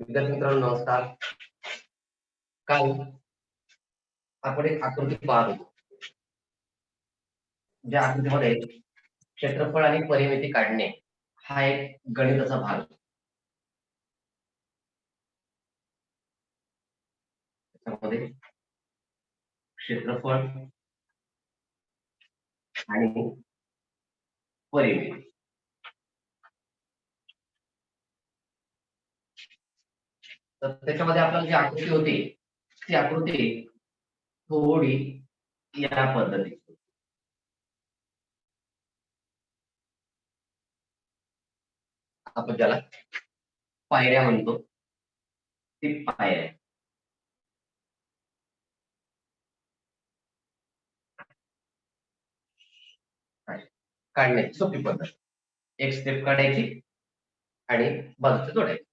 विद्यार्थी मित्रांनो नमस्कार. काल आपण एक आकृती पाहत होतो, ज्या आकृतीमध्ये क्षेत्रफळ आणि परिमिती काढणे हा एक गणिताचा भाग होता. त्यामध्ये क्षेत्रफळ आणि परिमिती तर त्याच्यामध्ये आपल्याला जी आकृती होती ती आकृती थोडी या पद्धतीची. आपण ज्याला पायऱ्या म्हणतो, ती पायऱ्या. काढण्याची सोपी पद्धत, एक स्टेप काढायची आणि बाजूचे जोडायची.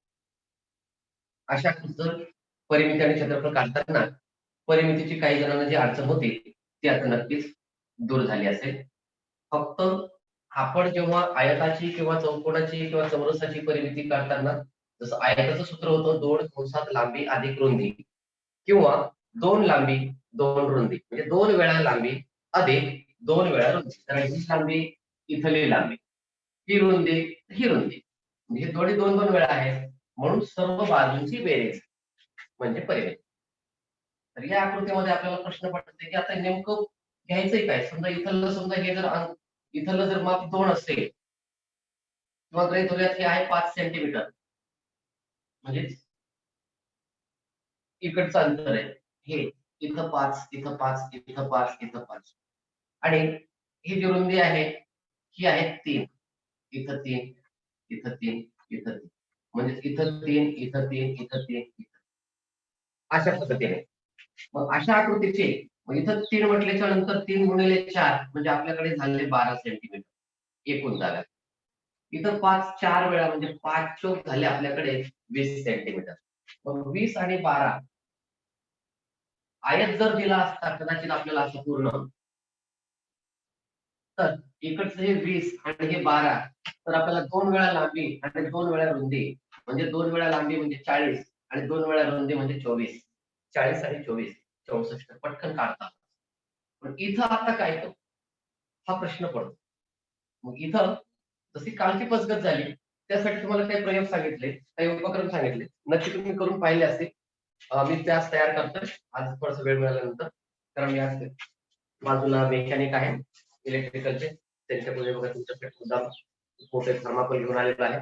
अशा जर परिमिती आणि क्षेत्रफळ काढताना परिमितीची काही जणांना जी अडचण होती ती आता नक्कीच दूर झाली असेल. फक्त आपण जेव्हा आयताची किंवा चौकोनाची किंवा चौरसाची परिमिती काढताना जसं आयताचं सूत्र होतं 2 कंसात लांबी अधिक रुंदी किंवा 2 लांबी 2 रुंदी, म्हणजे 2 वेळा लांबी अधिक 2 वेळा रुंदी. तर ही लांबी इथली लांबी, ही रुंदी ही रुंदी, म्हणजे दोन्ही 2 वेळा आहेत म्हणून सर्व बाजूंची बेरीज म्हणजे परिमिती. तर या आकृतीमध्ये आपल्याला प्रश्न पडते की आता नेमकं घ्यायचंय काय. समजा समजा हे जर इथलं जर माप 2 असेल किंवा गृहीत धरूयात हे आहे 5 सेंटीमीटर, म्हणजे इकडचं अंतर आहे हे, इथं 5 इथं 5 इथं 5 इथं 5 आणि ही जी रुंदी आहे ही आहे 3, इथं 3 इथं 3 इथं 3, म्हणजे इथं 3 इथं 3 इथं 3 इथं. अशा पद्धतीने मग अशा आकृतीचे मग इथं 3 म्हटल्याच्या नंतर 3 गुणिले 4 म्हणजे आपल्याकडे झाले 12 सेंटीमीटर एकूण जागा. इथं 5 4 वेळा म्हणजे 5 चौक झाले आपल्याकडे 20 सेंटीमीटर. मग 20 आणि 12 आयत जर दिला असता कदाचित आपल्याला असं पूर्ण, तर इकडचं हे 20 आणि हे 12 तर आपल्याला 2 वेळा लांबी आणि 2 वेळा रुंदी, म्हणजे 2 वेळा लांबी म्हणजे 40 आणि 2 वेळा रुंदी म्हणजे 24. 40 आणि 24 64 पटकन काढतात. पण इथं आता काय तो हा प्रश्न पडतो. मग इथं जशी कालची पसगत झाली त्यासाठी तुम्हाला काही प्रयोग सांगितले, काही उपक्रम सांगितले, नक्की तुम्ही करून पाहिले असतील. मी त्यास तयार करतोय आज थोडासा वेळ मिळाल्यानंतर, कारण मी आज बाजूला मेकॅनिक आहे इलेक्ट्रिकलचे, त्यांच्याकडे बघा तुमच्याकडे सुद्धा मोठे थर्माकोल घेऊन आलेला आहे.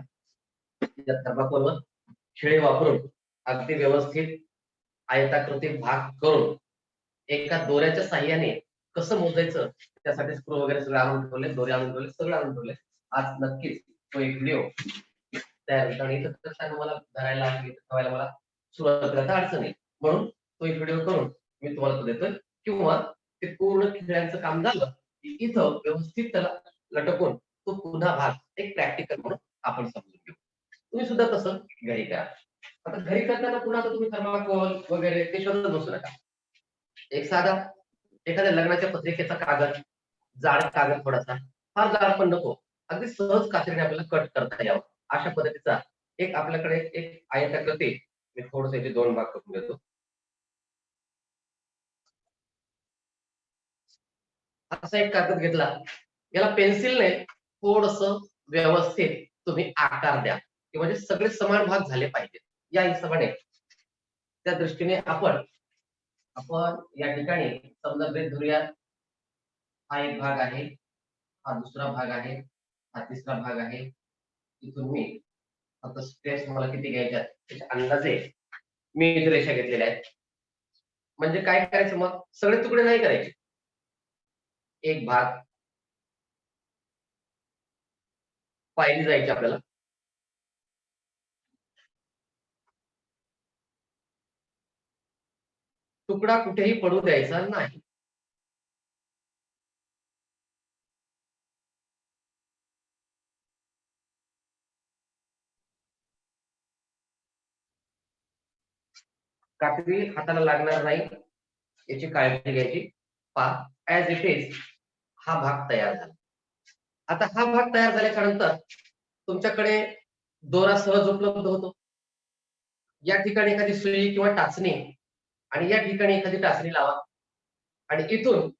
त्या थर्माकोलवर खिळे वापरून अगदी व्यवस्थित आयताकृती भाग करून एका दोऱ्याच्या साह्याने कसं मोजायचं त्यासाठी स्क्रू वगैरे सगळं आणून ठेवले, दोरे आणून ठेवले, सगळं आणून ठेवले. आज नक्कीच तो एक व्हिडिओ तयार होता आणि इथं मला धरायला ठेवायला मला सुरुवातीला अडचण आहे, म्हणून तो एक व्हिडिओ करून मी तुम्हाला तो देतोय. किंवा ते पूर्ण खिळ्यांचं काम झालं की इथं व्यवस्थित त्याला लटकून तो पुन्हा भाग एक प्रॅक्टिकल म्हणून आपण समजून घेऊ. तुम्ही सुद्धा तसं घरी करा. आता घरी करताना पुन्हा तुम्ही थर्माकोल वगैरे ते शोधत बसू नका. एक साधा एखाद्या लग्नाच्या पत्रिकेचा कागद, जाड कागद थोडासा, फार जाड पण नको, अगदी सहज कात्रीने आपल्याला कट करता यावं अशा पद्धतीचा एक आपल्याकडे एक आयताकृती, मी थोडस याचे 2 भाग करून देतो. असा एक कागद घेतला, याला पेन्सिलने थोडस व्यवस्थित तुम्ही आकार द्या की म्हणजे सगळे समान भाग झाले पाहिजेत या हिशोबाने. त्या दृष्टीने आपण या ठिकाणी समजा गृहीत धरूयात हा एक भाग आहे, हा दुसरा भाग आहे, हा तिसरा भाग आहे. इथून मी आता स्पेस मला किती घ्यायच्यात त्याच्या अंदाजे मी इथे रेषा घेतलेल्या आहेत. म्हणजे काय करायचं, मग सगळे तुकडे नाही करायचे, एक भाग पायरी जायची आपल्याला, तुकडा कुठेही पडू द्यायचा नाही. कात्री हाताला लागणार नाही याची काळजी घ्यायची. पहा ऍज इट इज हा भाग तयार झाला. आता हा भाग तयार झाल्याच्या नंतर तुमच्याकडे दोरा सहज उपलब्ध होतो. या ठिकाणी एखादी सुई किंवा टाचणी आणि या ठिकाणी एखादी टाचणी लावा आणि इथून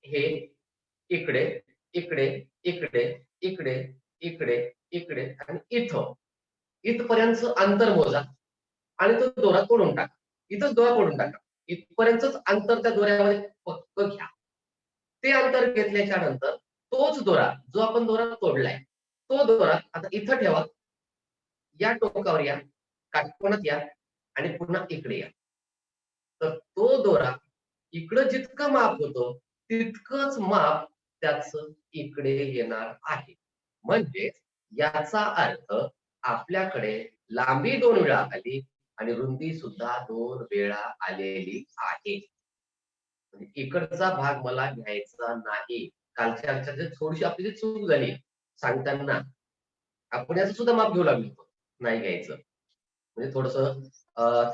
हे इकडे इकडे इकडे इकडे इकडे इकडे आणि इथं इथपर्यंत अंतर मोजा आणि तो दोरा तोडून टाका. इथंच दोरा तोडून टाका. इथपर्यंतच अंतर त्या दोऱ्यामध्ये फक्त घ्या. ते अंतर घेतल्याच्या नंतर तोच दोरा जो आपण दोरा तोडलाय तो दोरा आता इथं ठेवा. या टोकावर या, काटकोनात या आणि पुन्हा इकडे या. तर तो दोरा इकडं जितकं माप होतं तितकंच माप त्याच इकडे येणार आहे. म्हणजे याचा अर्थ आपल्याकडे लांबी 2 वेळा आली आणि रुंदी सुद्धा 2 वेळा आलेली आहे. म्हणजे इकडचा भाग मला घ्यायचा नाही. कालच्या आमच्या थोडीशी आपली जी चूक झाली सांगताना आपण याचं सुद्धा माप घेऊ लागलो होतो. नाही घ्यायचं. म्हणजे थोडस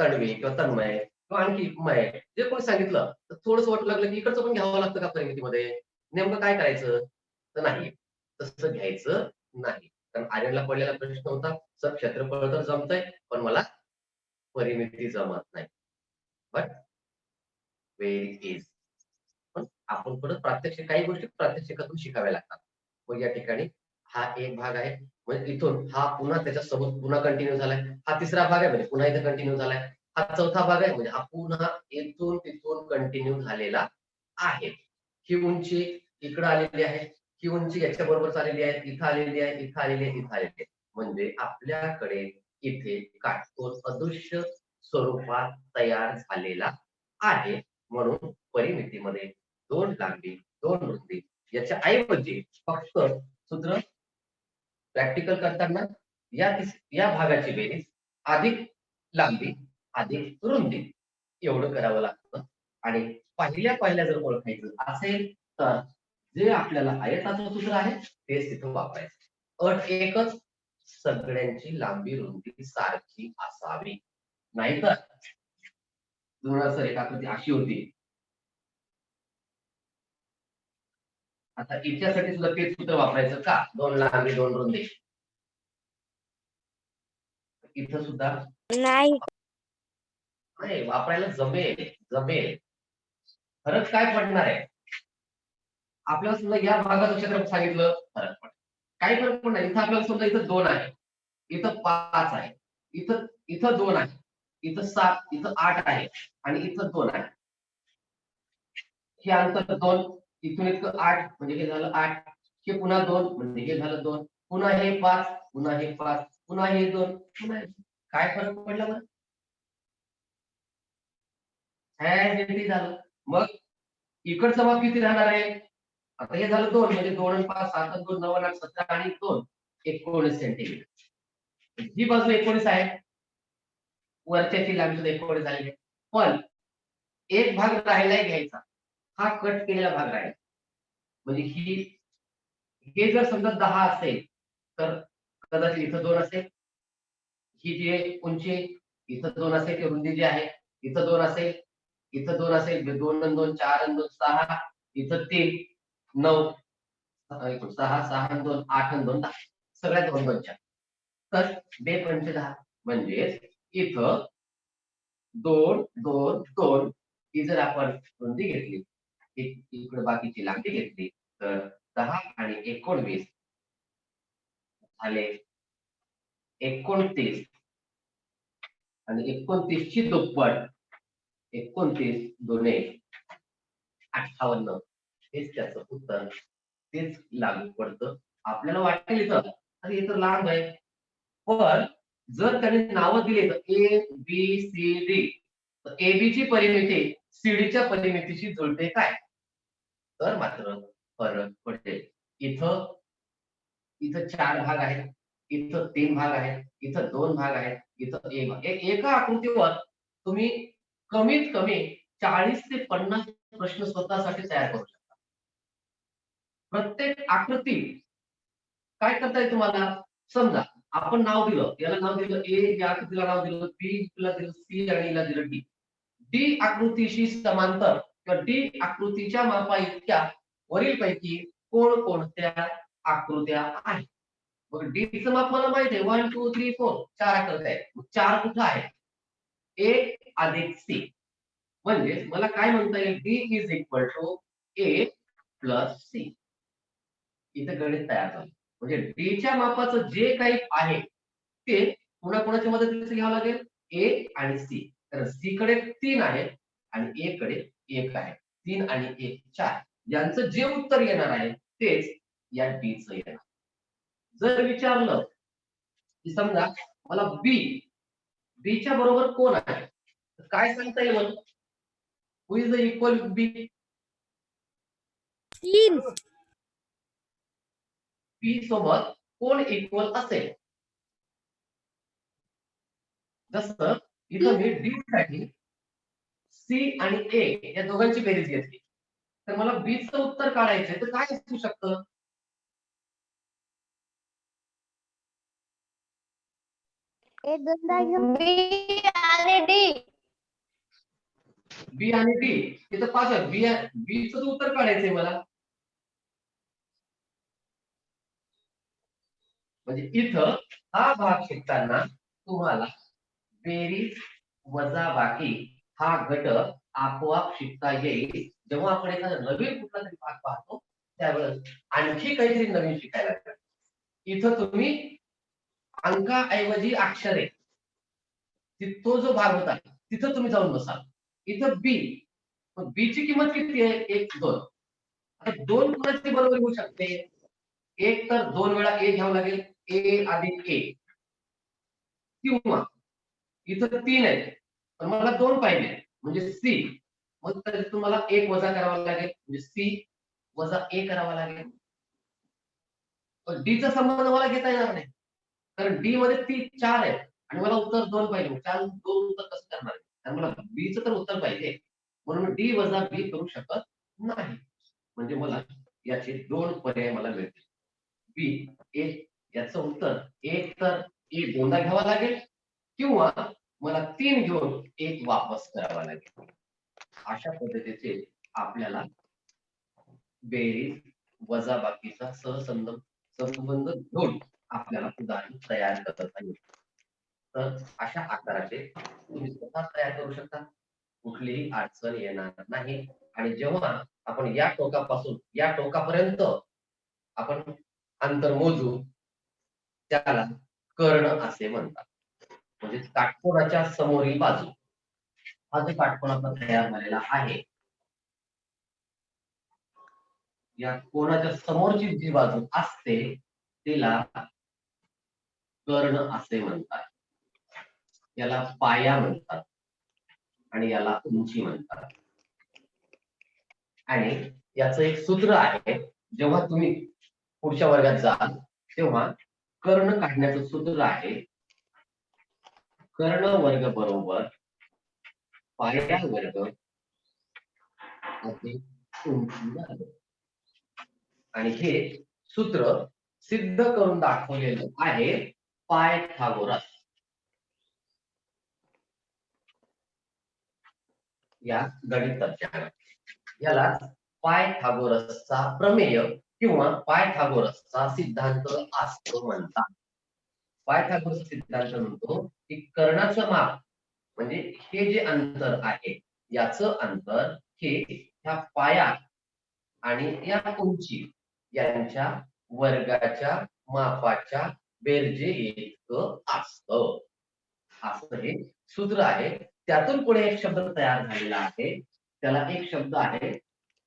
तणवी किंवा तन्मय किंवा आणखी मय जे कोणी सांगितलं तर थोडंसं वाटू लागलं की इकडचं पण घ्यावं लागतं का परिमितीमध्ये नेमकं काय करायचं तर नाही तसं घ्यायचं नाही. कारण आर्यनला पडलेला प्रश्न होता सर क्षेत्रफळ तर जमतंय पण मला परिमिती जमत नाही. बट व्हेरी इज पण आपण परत प्रात्यक्षिक काही गोष्टी प्रात्यक्षिकातून शिकाव्या लागतात. मग या ठिकाणी हा एक भाग आहे म्हणजे इथून हा पुन्हा त्याच्यासोबत पुन्हा कंटिन्यू झालाय. हा तिसरा भाग आहे म्हणजे पुन्हा इथे कंटिन्यू झालाय. हा चौथा भाग आहे म्हणजे हा पुन्हा इथून तिथून कंटिन्यू झालेला आहे. ही उंची इकडे आलेली आहे. ही उंची याच्या बरोबर आलेली आहे. इथं आलेली आहे, इथं आलेली आहे, इथं आलेली आहे. म्हणजे आपल्याकडे इथे काटकोन अदृश्य स्वरूपात तयार झालेला आहे. म्हणून परिमितीमध्ये 2 लांबी 2 रुंदी याच्या ऐवजी फक्त सूत्र प्रॅक्टिकल करताना या भागाची बेरीज अधिक लांबी अधिक रुंदी एवढं करावं लागतं. आणि पहिल्या जर ओळखायचं असेल तर जे आपल्याला आयताचं सूत्र आहे तेच तिथं वापरायचं. अट एकच सगळ्यांची लांबी रुंदी सारखी असावी. नाहीतर तुम्हाला सर एक आकृती अशी होती. आता इच्छासाठी सुद्धा तेच सूत्र वापरायचं का 2 लांबी 2 रुंदी इथं सुद्धा नाही वापरायला जमेल जमेल. फरक काय पडणार आहे आपल्याला समजा या भागाचं क्षेत्रफळ सांगितलं फरक पडेल. काही फरक पडणार इथं आपल्याला समजा इथं 2 आहे इथं 5 आहे इथं इथं 2 आहे इथं 7 इथं 8 आहे आणि इथं 2 आहे. हे अंतर 2 इथून इतकं 8 म्हणजे हे झालं 8. हे पुन्हा 2 म्हणजे हे झालं 2. पुन्हा हे 5 पुन्हा हे 5 पुन्हा हे 2 पुन्हा काय फरक पडला बरं झालं. मग इकडचं माप किती राहणार आहे आता हे झालं 2 म्हणजे 2 आणि 5 7 2 9 8 17 आणि 2 19 सेंटीमीटर. ही बाजू 19 आहे वरच्याची लांबी सुद्धा 19 झाली आहे. पण एक भाग राहिलाय घ्यायचा हा कट केलेला भाग राहील म्हणजे हे जर समजा 10 असेल तर कदाचित इथं 2 असेल. ही जी उंची इथं 2 असेल ती रुंदी जी आहे इथं 2 असेल इथं 2 असेल 2 आणि 2 4 आणि 2 6 इथं 3 9 6 6 आणि 2 8 आणि 2 10 सगळ्यात 2 2 4 तर 2 पंचे 10 म्हणजे इथं 2 2 2 ही जर आपण रुंदी घेतली इकडे बाकीची लांबी घेतली तर 10 आणि 19 झाले 29 आणि 29 ची दुप्पट 29 दुने 58 हेच त्याचं उत्तर तेच लागू पडतं. आपल्याला वाटेल इथं अरे हे तर लांब आहे पण जर त्याने नावं दिली तर ए बी सी डी तर ए बी ची परिमिती सी डी च्या परिमितीशी जुळते काय तर मात्र फरक पडते. इथं इथं 4 भाग आहेत इथं 3 भाग आहेत इथं 2 भाग आहेत इथं 1 भाग एका आकृतीवर तुम्ही कमीत कमी 40 ते 50 प्रश्न स्वतःसाठी तयार करू शकता. प्रत्येक आकृती काय करताय तुम्हाला समजा आपण नाव दिलं याला नाव दिलं ए या आकृतीला नाव दिलं बी ला दिलं सी आणि ला दिलं डी. डी आकृतीशी समांतर किंवा डी आकृतीच्या मापा इतक्या वरील पैकी कोणत्या आकृत्या आहेत मग डीचं माप मला माहित आहे 1 2 3 4 चार आकर्त आहे. मग चार कुठं आहे? ए अधिक सी. म्हणजे मला काय म्हणता येईल? D is equal to A plus C. इथं गणित तयार झालं. म्हणजे डीच्या मापाचं जे काही आहे ते पुन्हा कोणाच्या मदतीने घ्यावं लागेल? ए आणि सी. तर सी कडे 3 आहे आणि ए कडे 1 आहे. 3 आणि 1 4. यांचं जे उत्तर येणार आहे तेच या डीचं येणार. जर विचारलं की समजा मला बीच्या बरोबर कोण आहे, तर काय सांगता येईल मला? हु इज द इक्वल बी? 3 बी सोबत कोण इक्वल असेल? जसं इथं मी डी साठी सी आणि ए या दोघांची बेरीज घेतली, तर मला बीचं उत्तर काढायचंय, तर काय असू शकतं? बी आणि डी. बी आणि डी इथं 5 आहे. बीचं उत्तर काढायचंय मला. म्हणजे इथं हा भाग शिकताना तुम्हाला बेरीज वजाबाकी हा घटक आपोआप शिकता येईल. जेव्हा आपण एखादा नवीन कुठला तरी भाग पाहतो त्यावेळेस आणखी काहीतरी नवीन शिकायला मिळतं. इथं तुम्ही अंकाऐवजी अक्षरे, तो जो भाग होता तिथं तुम्ही जाऊन बसाल. इथं बी, मग बी ची किंमत किती आहे? 1 2. आता 2 कुणाची बरोबर होऊ शकते? एक तर 2 वेळा ए घ्यावं लागेल, ए अधिक ए, किंवा इथं 3 आहे पण मला 2 पाहिजे म्हणजे सी. मग त्याच्यात तुम्हाला 1 वजा करावा लागेल म्हणजे सी वजा ए करावा लागेल. पण डी चा संबंध मला घेता येणार नाही, कारण डी मध्ये 4 आहे आणि मला उत्तर 2 पाहिजे. 4 2 उत्तर कसं करणार? कारण मला बी चं तर उत्तर पाहिजे, म्हणून डी वजा बी करू शकत नाही. म्हणजे मला याचे 2 पर्याय मला मिळतील. बी ए याचं उत्तर एक तर ए दोनदा घ्यावा लागेल किंवा मला 3 घेऊन 1 वापस करावा लागेल. अशा पद्धतीचे आपल्याला बेरीज वजाबाकीचा संबंध घेऊन आपल्याला उदाहरण तयार करता येईल. तर अशा आकाराचे तुम्ही स्वतः तयार करू शकता, कुठलीही अडचण येणार नाही. आणि जेव्हा आपण या टोकापासून या टोकापर्यंत आपण अंतर मोजू त्याला कर्ण असे म्हणतात. म्हणजे काटकोनाच्या समोरील बाजू. हा जो काटकोन आपला तयार झालेला आहे, या कोणाच्या समोरची जी बाजू असते तिला कर्ण असे म्हणतात. याला पाया म्हणतात आणि याला उंची म्हणतात. आणि याचं एक सूत्र आहे, जेव्हा तुम्ही पुढच्या वर्गात जाल तेव्हा कर्ण काढण्याचं सूत्र आहे कर्ण वर्ग बरोबर पाया वर्ग अधिक उंची वर्ग. आणि हे सूत्र सिद्ध करून दाखवलेलं आहे पायथागोरस या गणित तज्ञाने. याला पायथागोरसचा प्रमेय किंवा पायथागोरसचा सिद्धांत असं म्हणतात. पायथागोरस सिद्धांत म्हणतो की कर्णाचं माप म्हणजे हे जे अंतर आहे याचं अंतर हे ह्या पाया आणि या उंची यांच्या वर्गाच्या मापाच्या बेरजे इतकं असतं. असं हे सूत्र आहे. त्यातून पुढे एक शब्द तयार झालेला आहे, त्याला एक शब्द आहे,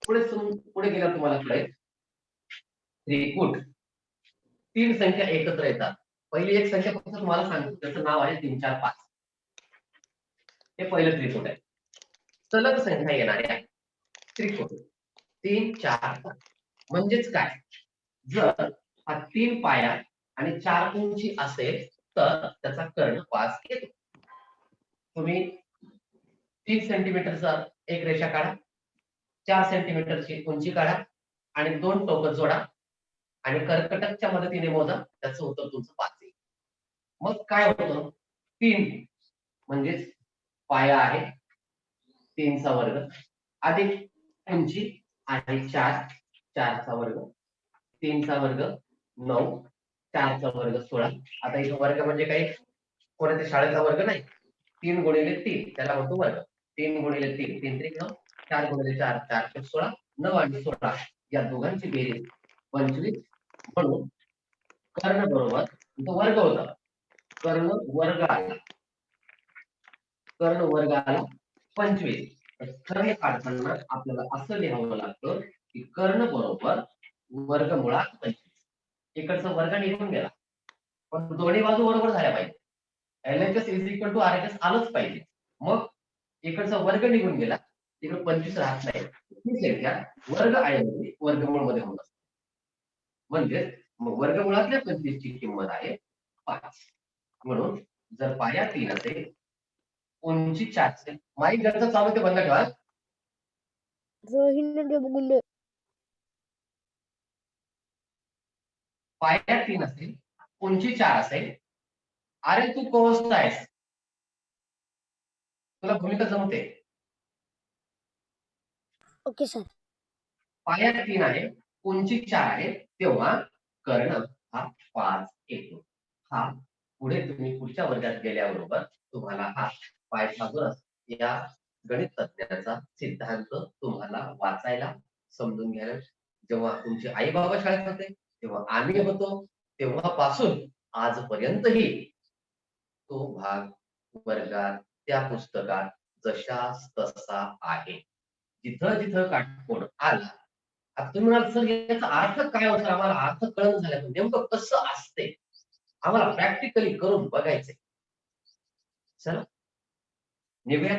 पुढे गेला तुम्हाला कळेल, त्रिकूट. 3 संख्या एकत्र येतात. पहिली एक संख्या फक्त तुम्हाला सांगतो, त्याचं नाव आहे 3 4 5. हे पहिलं त्रिकूट आहे. सलग संख्या येणारे आहे त्रिकूट 3 4 5. म्हणजेच काय, जर हा 3 पाया आणि 4 उंची असेल तर त्याचा कर्ण 5 येतो. तुम्ही 3 सेंटीमीटरचा एक रेषा काढा, 4 सेंटीमीटरची उंची काढा आणि 2 टोकं जोडा आणि कर्कटकच्या मदतीने मोजा, त्याचं उत्तर तुमचं 5 येईल. मग काय होतं, 3 म्हणजेच पाया आहे 3 चा वर्ग अधिक उंची आहे 4 4 चा वर्ग 3 चा वर्ग 9 4चा वर्ग 16. आता इथं वर्ग म्हणजे काही कोणाच्या शाळेचा वर्ग नाही. 3 गुणिले 3 त्याला म्हणतो वर्ग. 3 गुणिले 3 3 त्रिक 9, 4 गुणिले 4 4 चौक 16, 9 आणि 16 या दोघांची बेरीज 25. म्हणून कर्ण बरोबर तो वर्ग होता. कर्ण वर्ग आला. कर्ण वर्ग आला 25. तर कर्ण काढताना आपल्याला असं लिहावं लागतं की कर्ण बरोबर वर्गमुळात 25. इकडचा वर्ग निघून गेला, पण दोन्ही बाजू बरोबर झाल्या पाहिजे. LHS is equal to RHS आलंच पाहिजे. मग इकडचा वर्ग निघून गेला, तिकडे 25 राहत नाही. ही संख्या वर्ग ऐवजी वर्गमूळ मध्ये होत असते. म्हणजे मग वर्गमुळातल्या 25 ची किंमत आहे 5. म्हणून जर पाया 3 असेल, उंची 4 असेल, माईक ज्याचं चालू ते बंद ठेवा. पाया 3 असेल, उंची 4 असेल. अरे तू कोहोस्ट आहेस, तुला भूमिका जमते. Okay sir. पाया 3 आहे, उंची 4 आहे, तेव्हा कर्ण हा 5 येतो. हा पुढे तुम्ही पुढच्या वर्गात गेल्याबरोबर तुम्हाला हा पायथागोरस या गणित तज्ञाचा सिद्धांत तुम्हाला वाचायला समजून घ्यायला. जेव्हा तुमचे आई बाबा शाळेत होते, तेव्हा आम्ही होतो, तेव्हापासून आजपर्यंतही तो भाग वर्गात त्या पुस्तकात जशास तसा आहे. जिथं जिथं काटकोड आला. आता तुम्ही म्हणाल सर याचा अर्थ काय होता, आम्हाला अर्थ कळून झाला, नेमकं कसं असते आम्हाला प्रॅक्टिकली करून बघायचंय. चला निघूया.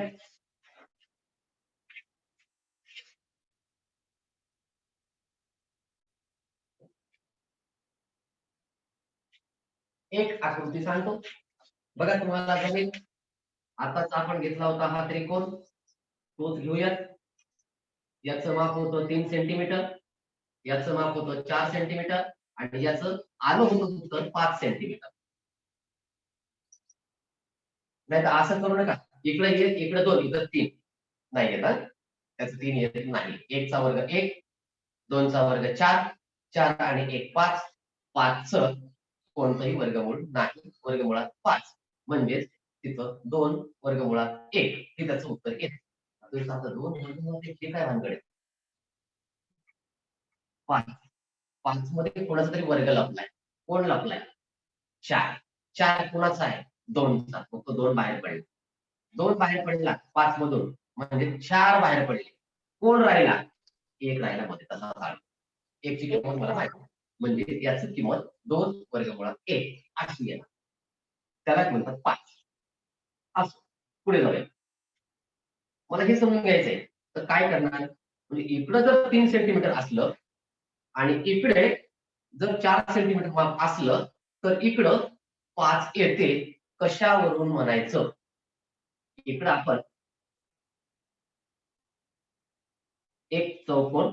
एक आकृती सांगतो बघा, तुम्हाला जमेल. आताच आपण घेतला होता हा त्रिकोण, तोच घेऊयात. याचं माप होतं 3 सेंटीमीटर, याचं माप होतं 4 सेंटीमीटर आणि याचं आलं होतं उत्तर 5 सेंटीमीटर. नाही तर असं करू नका, इकडे 1 इकडे 2 इकडे 3 नाही येतात. त्याचं 3 येत नाही. 1 चा वर्ग 1, 2 चा वर्ग 4, 4 आणि 1 5, 5 च कोणतंही वर्गमूळ नाही. वर्गमुळात 5 म्हणजे तिथं 2 वर्गमुळात 1 हे त्याचं उत्तर येते. आता 2 वर्गमुळात 1 हे काय भानगड आहे? 5 5 मध्ये कोणाचा तरी वर्ग लपलाय. कोण लपलाय? 4. 4 कोणाचा आहे? 2 चा. मग तो 2 बाहेर पडला. 2 बाहेर पडला 5 मधून म्हणजे 4 बाहेर पडले. कोण राहिला? 1 राहिला मध्ये तसा झाला. 1 ची किंमत मला माहिती म्हणजे याची किंमत 2 वर्गमुळात 1 अशी आहे. त्याला म्हणतात 5. असो पुढे जाऊया. मला हे समजून घ्यायचंय तर काय करणार, म्हणजे इकडं जर 3 सेंटीमीटर असलं आणि इकडे जर 4 सेंटीमीटर माप असलं तर इकडं 5 येते. कशावरून म्हणायचं? इकडं आपण एक चौकोन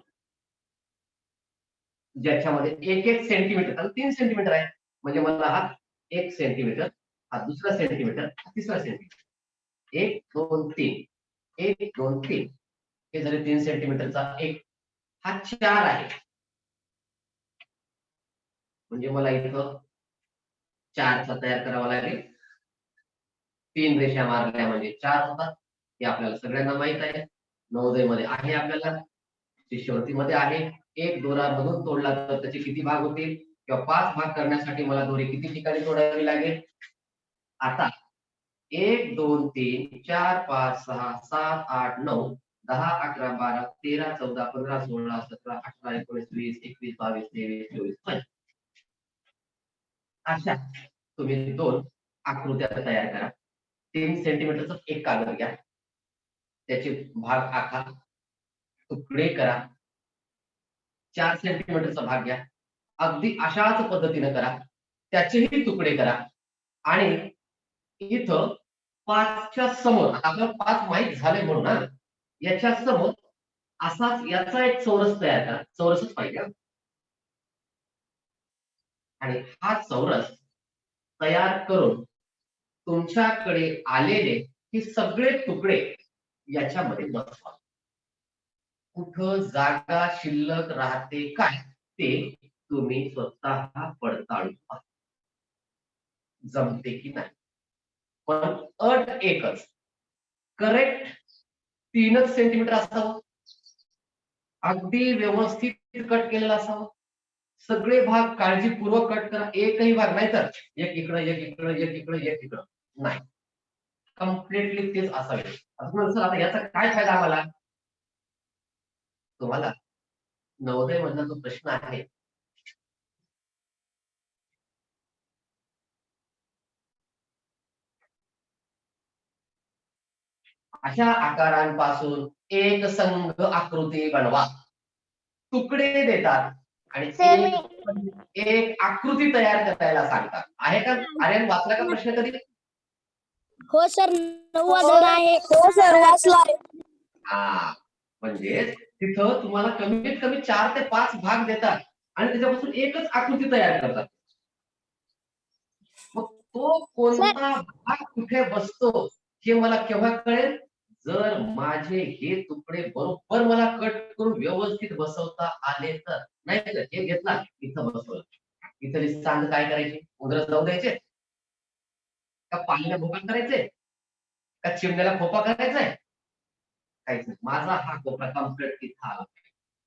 ज्याच्यामध्ये 1 सेंटीमीटर आणि 3 सेंटीमीटर आहे, म्हणजे मला हा 1 सेंटीमीटर, हा दुसरा सेंटीमीटर, हा तिसरा सेंटीमीटर. 1 2 3 1 2 3 हे झाले 3 सेंटीमीटरचा 1. हा 4 आहे, म्हणजे मला इथं 4चा तयार करावा लागेल. 3 रेषा मारल्या म्हणजे 4 होतात. हे आपल्याला सगळ्यांना माहित आहे. नवोदयमध्ये आहे, आपल्याला शिष्यवृत्तीमध्ये आहे. एक दोरा मधून तोडला तर त्याचे किती भाग होतील किंवा 5 भाग करण्यासाठी मला दोरी किती ठिकाणी तोडावी लागेल. आता 1 2 3 4 5 6 7 8 9 10 11 12 13 14 15 16 17 18 19 20 21 22 23 24 25 अशा तुम्ही 2 आकृत्या तयार करा. 3 सेंटीमीटरचा एक कागद घ्या, त्याचे भाग आखा, तुकडे करा. 4 सेंटीमीटरचा भाग घ्या, अगदी अशाच पद्धतीने करा, त्याचेही तुकडे करा आणि इथं 5च्या समोर, आता आपल्याला 5 माहित झाले म्हणून ना, याच्या समोर असाच याचा एक चौरस तयार करा. चौरसच पाहिजे आणि हा चौरस तयार करून तुमच्याकडे आलेले हे सगळे तुकडे याच्यामध्ये बसवा. कुठं जागा शिल्लक राहते काय ते तुम्ही स्वतः पडताळून पहा. जमते की नाही. पण अट एकच, करेक्ट 3च सेंटीमीटर असावं, अगदी व्यवस्थित कट केलेला असावं, सगळे भाग काळजीपूर्वक कट करा, एकही भाग नाही तर एक इकडं एक इकडं एक इकडं एक इकडं नाही, कम्प्लिटली तेच असावे. सर आता याचा काय फायदा आम्हाला? तुम्हाला नवोदय मधला जो प्रश्न आहे अशा आकारांपासून एक संघ आकृती बनवा, तुकडे देतात आणि एक आकृती तयार करायला सांगतात. आहे का आर्यन, वाचला का प्रश्न कधी? हो सर, 90 आहे. हो सर, वाचलाय. हा, म्हणजे तिथं तुम्हाला कमीत कमी 4 ते 5 भाग देतात आणि त्याच्यापासून एकच आकृती तयार करतात. मग तो कोणता भाग कुठे बसतो हे मला केव्हा कळेल? जर माझे हे तुकडे बरोबर मला कट करून व्यवस्थित बसवता आले तर. नाही तर हे घेतला इथं बसवलं, इथं सांग काय करायची, उंदरं जाऊ द्यायचे का, पाण्याला भोकाळ करायचे का, चिमण्याला खोपा करायचाय? काहीच नाही. माझा हा कोपरा कम्प्लीट इथं आला,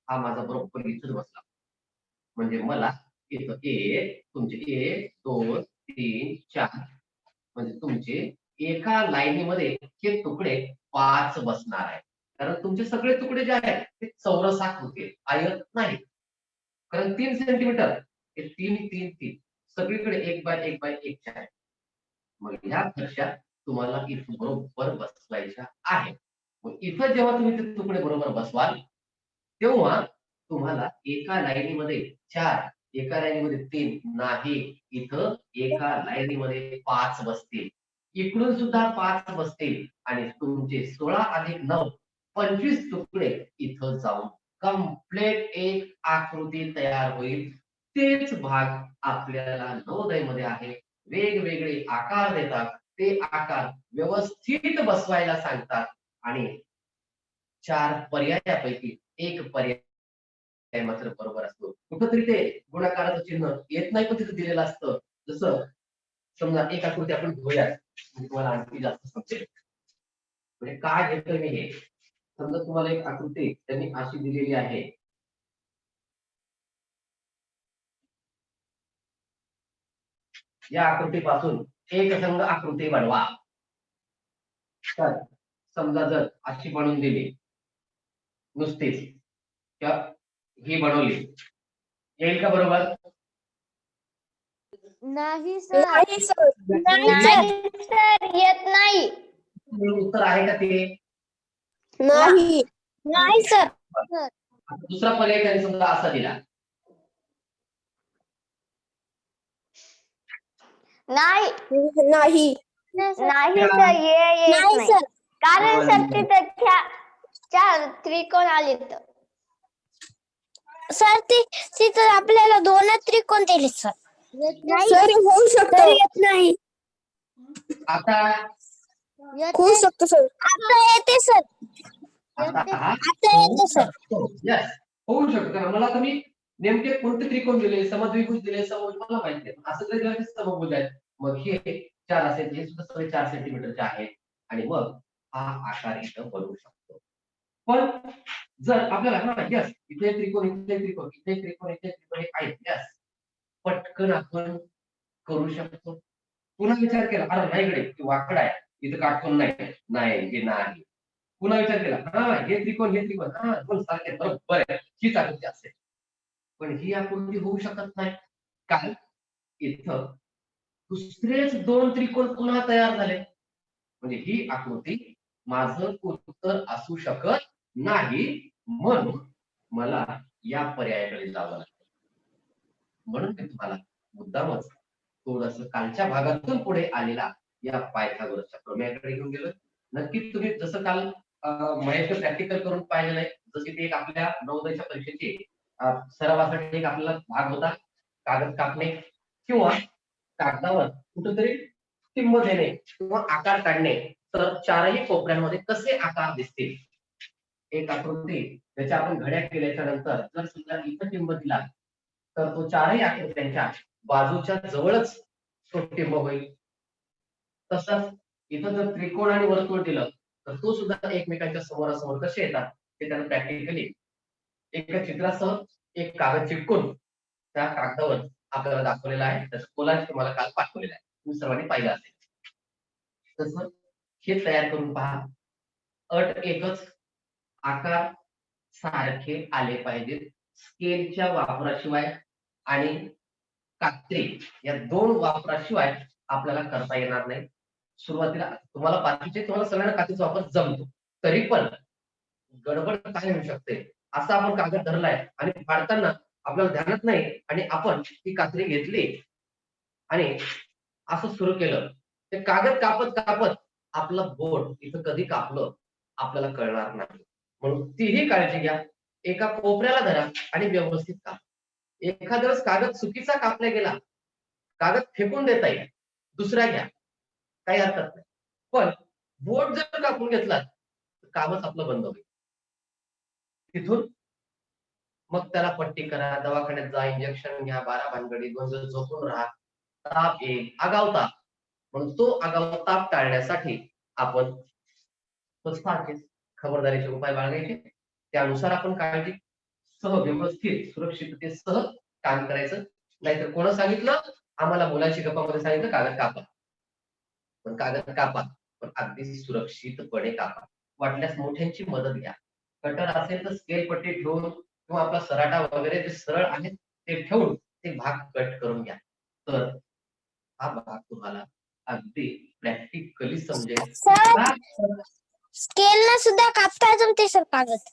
हा माझा बरोबर इथंच बसला, म्हणजे मला इथं तुमचे 1 2 3 4 म्हणजे तुमचे एका लाईनीमध्ये हे तुकडे 5 बसणार आहेत. कारण तुमचे सगळे तुकडे जे आहेत ते चौरसाकृती, आयत नाही. कारण 3 सेंटीमीटर हे 3 3 3 सगळीकडे 1 बाय 1 बाय 1 आहे. मग ह्या फरशा तुम्हाला इथं बरोबर बसवायच्या आहेत. मग इथं जेव्हा तुम्ही ते तुकडे बरोबर बसवाल तेव्हा तुम्हाला एका लाईनीमध्ये 4, एका लाईनीमध्ये 3 नाही, इथं एका लाईनीमध्ये 5 बसतील, इकडून सुद्धा 5 बसतील आणि तुमचे 16 अधिक 9 25 तुकडे इथं जाऊन कम्प्लीट एक आकृती तयार होईल. तेच भाग आपल्याला नवोदयमध्ये आहे, वेगवेगळे आकार देतात, ते आकार व्यवस्थित बसवायला सांगतात आणि 4 पर्यायापैकी एक पर्याय मात्र बरोबर असतो. कुठंतरी ते गुणाकाराचं चिन्ह येत नाही पण तिथं दिलेलं असतं. जसं समजा एक आकृती आपण घेऊया, तुम्हाला आणखी जास्त समजेल. म्हणजे काय घेतोय मी हे, समजा तुम्हाला एक आकृती त्यांनी अशी दिलेली आहे, या आकृतीपासून एक संघ आकृती बनवा. तर समजा जर अशी बनवून दिली नुसतीच किंवा ही बनवली, येईल का बरोबर? नाही सर. नाही सर. नाही सर, येत नाही. उत्तर आहे का ते? नाही. नाही सर. आता दुसरा पर्याय त्यांनी समजा असा दिला, नाही. नाही. नाही सर, येत नाही नाही. सर. कारण सर तिथं 4 त्रिकोण आलेत. सर तिथं आपल्याला 2 त्रिकोण दिले सर. सर होऊ शकतो. येत नाही. आता होऊ शकतो सर. आता येते सर. आता येते सर. यस, होऊ शकतं. मला आता मी नेमके कोणते त्रिकोण दिले, समद्विभुज दिले, समभुज मला माहित नाही. असं जर दिलं समभुज आहेत, मग हे 4 असेल, हे सुद्धा सगळे 4 सेंटीमीटरचे आहेत आणि मग हा आकार इथं बनवू शकतो. पण जर आपल्याला यस इथे त्रिकोण, इथे त्रिकोण, इथे त्रिकोण, इथे त्रिकोण हे आहेत, यस पटकन आपण करू शकतो. पुन्हा विचार केला, अरे नाही इकडे वाकड आहे, इथं काटकोन नाही, नाही हे नाही. पुन्हा विचार केला, हा हे त्रिकोण, हे त्रिकोण, हा दोन सारखे बरोबर आहे, हीच आकृती असेल. पण ही आकृती होऊ शकत नाही, कारण इथं दुसरेच 2 त्रिकोण पुन्हा तयार झाले. म्हणजे ही आकृती माझं उत्तर असू शकत नाही, म्हणून मला या पर्यायाकडे जावं लागतं. म्हणून मी तुम्हाला मुद्दामच थोडस कालच्या भागातून पुढे आलेला या पायथागोरसच्या प्रमेयाकडे घेऊन गेलो. नक्कीच तुम्ही जसं काल महेश प्रॅक्टिकल करून पाहिलेलं आहे, जशी ती एक आपल्या नवोदयच्या परीक्षेची सरावासाठी एक आपल्याला भाग होता, कागद कापणे किंवा कागदावर कुठेतरी टिंब देणे किंवा आकार काढणे. तर 4ही कोपऱ्यांमध्ये कसे आकार दिसतील, एक आकृती त्याच्या आपण घड्या केल्याच्या नंतर जर समजा इथं टिंब दिला तर तो 4ही आकृत्यांच्या बाजूच्या जवळच छोटिंब होईल. तसंच इथं जर त्रिकोण आणि वर्तुळ दिलं तर तो सुद्धा एकमेकांच्या समोरासमोर कसे येतात ते त्यांना प्रॅक्टिकली एका चित्रासह एक कागद चिटकून त्या कागदावर आपल्याला दाखवलेला आहे. त्याचं कोलाज तुम्हाला काल पाठवलेला आहे, तुम्ही सर्वांनी पाहिलं असेल. तसं हे तयार करून पहा. अट एकच, आकार सारखे आले पाहिजेत. स्केलच्या वापराशिवाय आणि कात्री या 2 वापराशिवाय आपल्याला करता येणार नाही. सुरुवातीला तुम्हाला बाकीचे तुम्हाला सगळ्यांना कात्रीचा वापर जमतो, तरी पण गडबड काय होऊ शकते, असा आपण कागद धरलाय आणि फाडताना आपल्याला ध्यानात नाही आणि आपण ती कात्री घेतली आणि असं सुरू केलं, ते कागद कापत कापत आपलं बोट इथं कधी कापलं आपल्याला कळणार नाही. म्हणून तीही काळजी घ्या. एका कोपऱ्याला धरा आणि व्यवस्थित कापा. एखाद्या वेळेस कागद चुकीचा कापला गेला, कागद फेकून देता येईल, दुसरा घ्या, काही हरकत नाही. पण बोट जर कापून घेतला तर कामच आपलं बंद होईल. तिथून मग त्याला पट्टी करा, दवाखान्यात जा, इंजेक्शन घ्या, 12 भानगडी, 2 दिवस झोपून राहा, ताप येईल, आगाऊ ताप. म्हणून तो आगाऊ ताप टाळण्यासाठी आपण सारखेच खबरदारीचे उपाय बाळगायचे. त्यानुसार आपण काळजी सह व्यवस्थित सुरक्षिततेसह काम करायचं. नाहीतर कोण सांगितलं आम्हाला मुलांची गप्पामध्ये सांगितलं कागद कापा, पण कागद कापा पण अगदी सुरक्षितपणे कापा. वाटल्यास मोठ्यांची मदत घ्या. कटर असेल तर स्केल पट्टी ठेवून किंवा आपला सराटा वगैरे जे सरळ आहेत ते ठेवून ते भाग कट करून घ्या. तर हा भाग तुम्हाला अगदी प्रॅक्टिकली समजेल. सर स्केल ना सुद्धा कापता जमते सर कागद.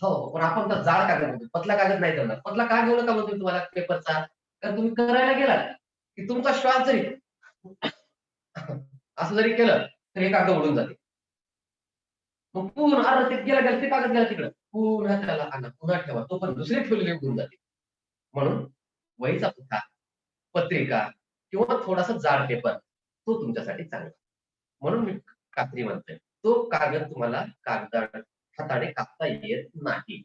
हो, पण आपण तर जाड कागद म्हणतो, पतला कागद नाही करणार. पतला का घेऊ नका म्हणतो तुम्हाला पेपरचा, तर तुम्ही करायला गेलात की तुमचा श्वास जरी असं जरी केलं तर हे कागद उडून जाते. मग पुन्हा अर्ध ते गेला गेला ते कागद गेला तिकडं, पुन्हा त्याला आणा, पुन्हा ठेवा, तो पण दुसरी ठेवलेली उडून जाते. म्हणून वहीचा पुठ्ठा, पत्रिका किंवा थोडासा जाड पेपर तो तुमच्यासाठी चांगला. म्हणून मी कात्री म्हणतोय, तो कागद तुम्हाला कागदावर हाताने कापता येत नाही.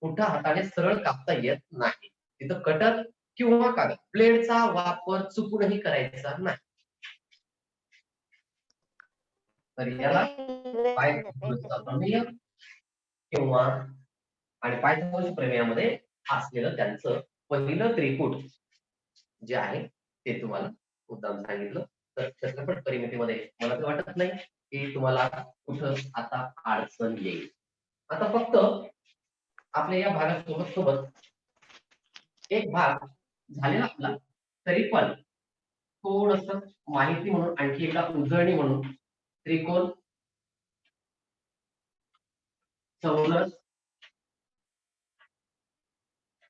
पुठ्ठा हाताने सरळ कापता येत नाही. तिथं कटर किंवा कागद ब्लेडचा वापर चुकूनही करायचा नाही. तर याला पायथागोरसचा प्रमेय किंवा आणि पायथागोरस प्रमेयामध्ये असलेलं त्यांचं पहिलं त्रिकूट जे आहे ते तुम्हाला मुद्दाम सांगितलं. तर क्षेत्रफळ परिमितीमध्ये मला तर वाटत नाही की तुम्हाला कुठं आता अडचण येईल. आता फक्त आपल्या या भागासोबत सोबत एक भाग झालेला आपला, तरी पण थोडस माहिती म्हणून आणखी एका उजळणी म्हणून त्रिकोण, चौरस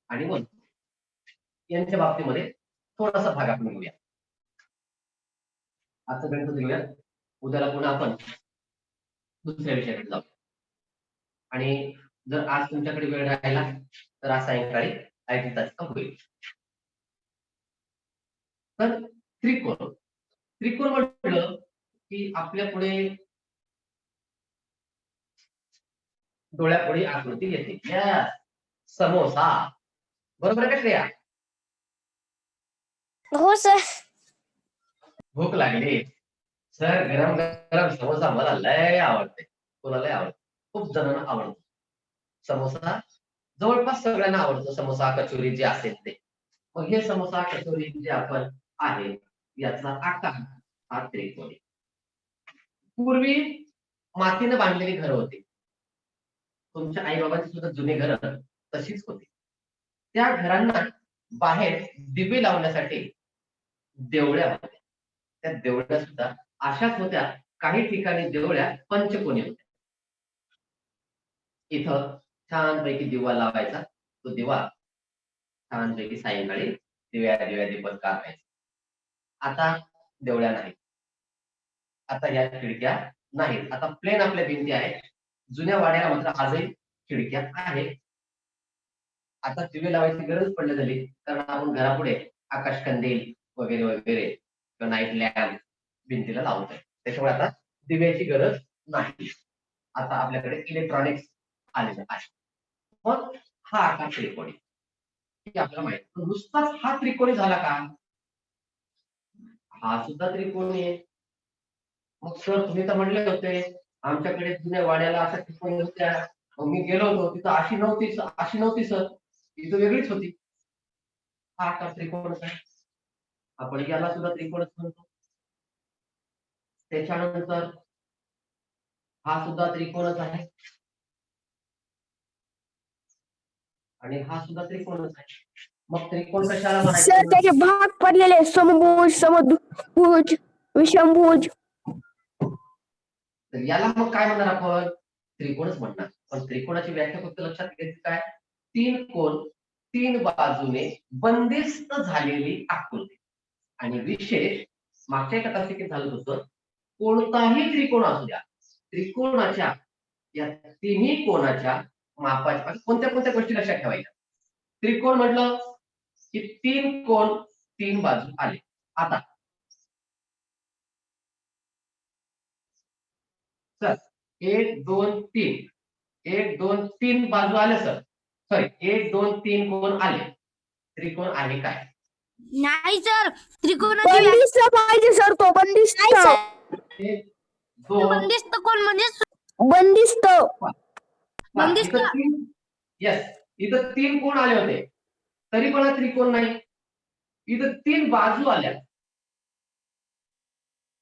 आणि वर्तुळ यांच्या बाबतीमध्ये थोडासा भाग आपण घेऊया. आजचं गणित घेऊया, उद्याला पुन्हा आपण दुसऱ्या विषयाकडे जाऊ. आणि जर आज तुमच्याकडे वेळ राहिला तर आज सायंकाळी 1 तास होईल. तर त्रिकोण, त्रिकोण म्हटलं की आपल्या पुढे डोळ्यापुढे आकृती येते. समोसा, बरोबर आहे का श्रेया? हो सर. भूक लागली सर, गरम गरम समोसा मला लय आवडते. कोणाला आवडते? खूप जणांना आवडतो समोसा. जवळपास सगळ्यांना आवडतो समोसा, कचोरी जे असेल ते. मग हे समोसा कचोरी जे आपण आहे याचा आकार हा त्रिकोणी. पूर्वी मातीने बांधलेली घरं होती. तुमच्या आई बाबांची सुद्धा जुनी घरं तशीच होती. त्या घरांना बाहेर दिवे लावण्यासाठी देवळ्या होत्या. त्या देवळ्या सुद्धा अशाच होत्या. काही ठिकाणी देवळ्या पंचकोनी होत्या. इथं छानपैकी दिवा लावायचा, तो दिवा छानपैकी सायंकाळी दिव्या दीपक काढायचा. आता देवळ्या नाही, आता या खिडक्या नाहीत. आता प्लेन आपल्या भिंती आहेत. जुन्या वाड्याला मात्र आजही खिडक्या आहेत. आता दिवे लावायची गरज पडली झाली, कारण आपण घरापुढे आकाशकंदील वगैरे वगैरे किंवा नाईट लॅम्प भिंतीला लावतोय. त्याच्यामुळे आता दिव्याची गरज नाही. आता आपल्याकडे इलेक्ट्रॉनिक्स आलेलं आहे. मग हा आकार त्रिकोणी आपल्याला माहिती. नुसताच हा त्रिकोणी झाला का? हा सुद्धा त्रिकोणी आहे. मग सर तुम्ही तर म्हणले होते आमच्याकडे जुन्या वाड्याला अशा त्रिकोणी होत्या. मग मी गेलो होतो तिथं अशी नव्हती सर, तिथं वेगळीच होती. हा आता त्रिकोणच आहे. आपण याला सुद्धा त्रिकोणच म्हणतो. त्याच्यानंतर हा सुद्धा त्रिकोणच आहे आणि हा सुद्धा त्रिकोणच आहे. मग त्रिकोण कशाला सर म्हणायचं? त्याचे भाग पडलेले समभुज समभुज विषमभुज. तर याला मग काय म्हणणार आपण? त्रिकोणच म्हणणार. पण त्रिकोणाची व्याख्या फक्त लक्षात घ्यायची काय? तीन कोण, तीन बाजूने बंदिस्त झालेली आकृती. आणि विशेष मागच्या एका तासिकेत झालं होतं, कोणताही त्रिकोण असू द्या, त्रिकोणाच्या या तिन्ही कोणाच्या मापाच्या कोणत्या कोणत्या गोष्टी लक्षात ठेवायच्या. त्रिकोण म्हटलं की तीन कोण तीन बाजू आले. आता सर 1 2 3 1 2 3 बाजू आले सर. सॉरी 1 2 3 कोण आले. त्रिकोण आहे काय? नाही सर, त्रिकोणाची बंदिस्त पाहिजे सर, तो बंदिस्त. 1 2 बंदिस्त कोण म्हणजे बंदिस्त. बंदिस्त. येस, इथं तीन कोण आले होते तरी पण हा त्रिकोण नाही. इथं तीन बाजू आल्या,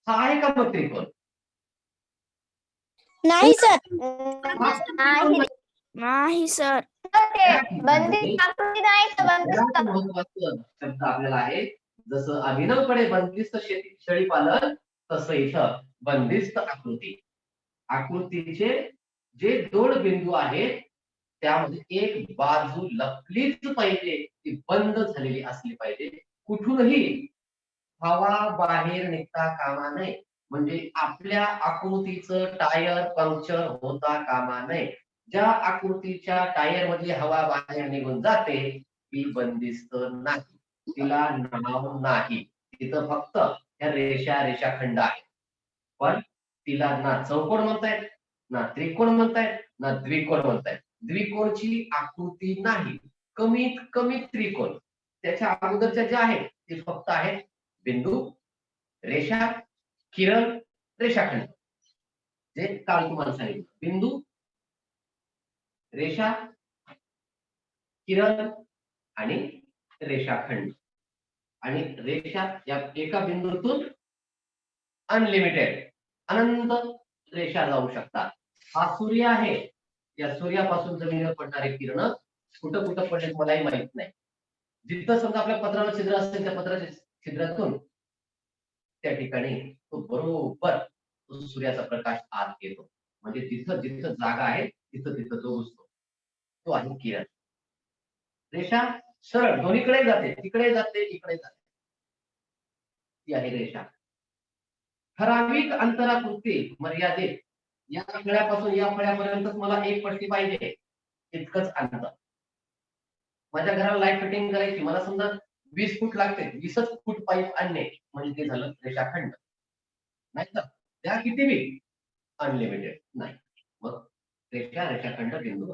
हा आहे का मग त्रिकोण? नाही सर. नाही नाही सर. ते बंदिस्त आकृती नाही तर बंदिस्त. महत्वाचं शब्द आपल्याला आहे. जसं अभिनवकडे बंदिस्त शेळी पालन, तसं इथं बंदिस्त आकृती. आकृतीचे जे दोन बिंदू आहेत त्यामध्ये एक बाजू लपलीच पाहिजे, ती बंद झालेली असली पाहिजे. कुठूनही हवा बाहेर निघता कामा नये. म्हणजे आपल्या आकृतीचं टायर पंक्चर होता कामा नये. ज्या आकृतीच्या टायर मधली हवा बाहेर निघून जाते ती बंदिस्त नाही, तिला नाव नाही. तिथं फक्त ह्या रेषाखंड आहे. पण तिला ना चौकोन म्हणतायत, ना त्रिकोण म्हणतायत, ना द्विकोण म्हणतायत. द्विकोणची आकृती नाही, कमीत कमी त्रिकोण. त्याच्या अगोदरच्या ज्या आहेत ते फक्त आहेत बिंदू, रेषा, किरण, रेषाखंड. जे काल तुम्हाला सांगितलं, बिंदू, रेषा, किरण आणि रेषाखंड. आणि रेषा या एका बिंदूतून अनलिमिटेड अनंत रेषा जाऊ शकतात. हा सूर्य आहे, या सूर्यापासून जमिनीवर पडणारे किरण कुठं कुठं पडले मलाही माहित नाही. जिथं समजा आपल्या पत्राला छिद्र असेल त्या पत्राच्या छिद्रातून त्या ठिकाणी तो बरोबर सूर्याचा प्रकाश आत येतो. म्हणजे जिथं जिथं जागा आहे तिथं तिथं तो घुसतो, तो आहे किरण. रेषा सरळ दोन्हीकडे जाते, तिकडे जाते इकडे जाते, ती आहे रेषा. ठराविक अंतरापुरती मर्यादित या फळ्यापासून या फळ्यापर्यंत मला एक पट्टी पाहिजे, इतकंच अंतर. माझ्या घराला लाईट फिटिंग करायची, मला समजा 20 फूट लागते, 20च फूट पाईप आणणे म्हणजे ते झालं रेषाखंड. नाही तर त्या किती बी अनलिमिटेड नाही. मग रेषाखंड बिंदू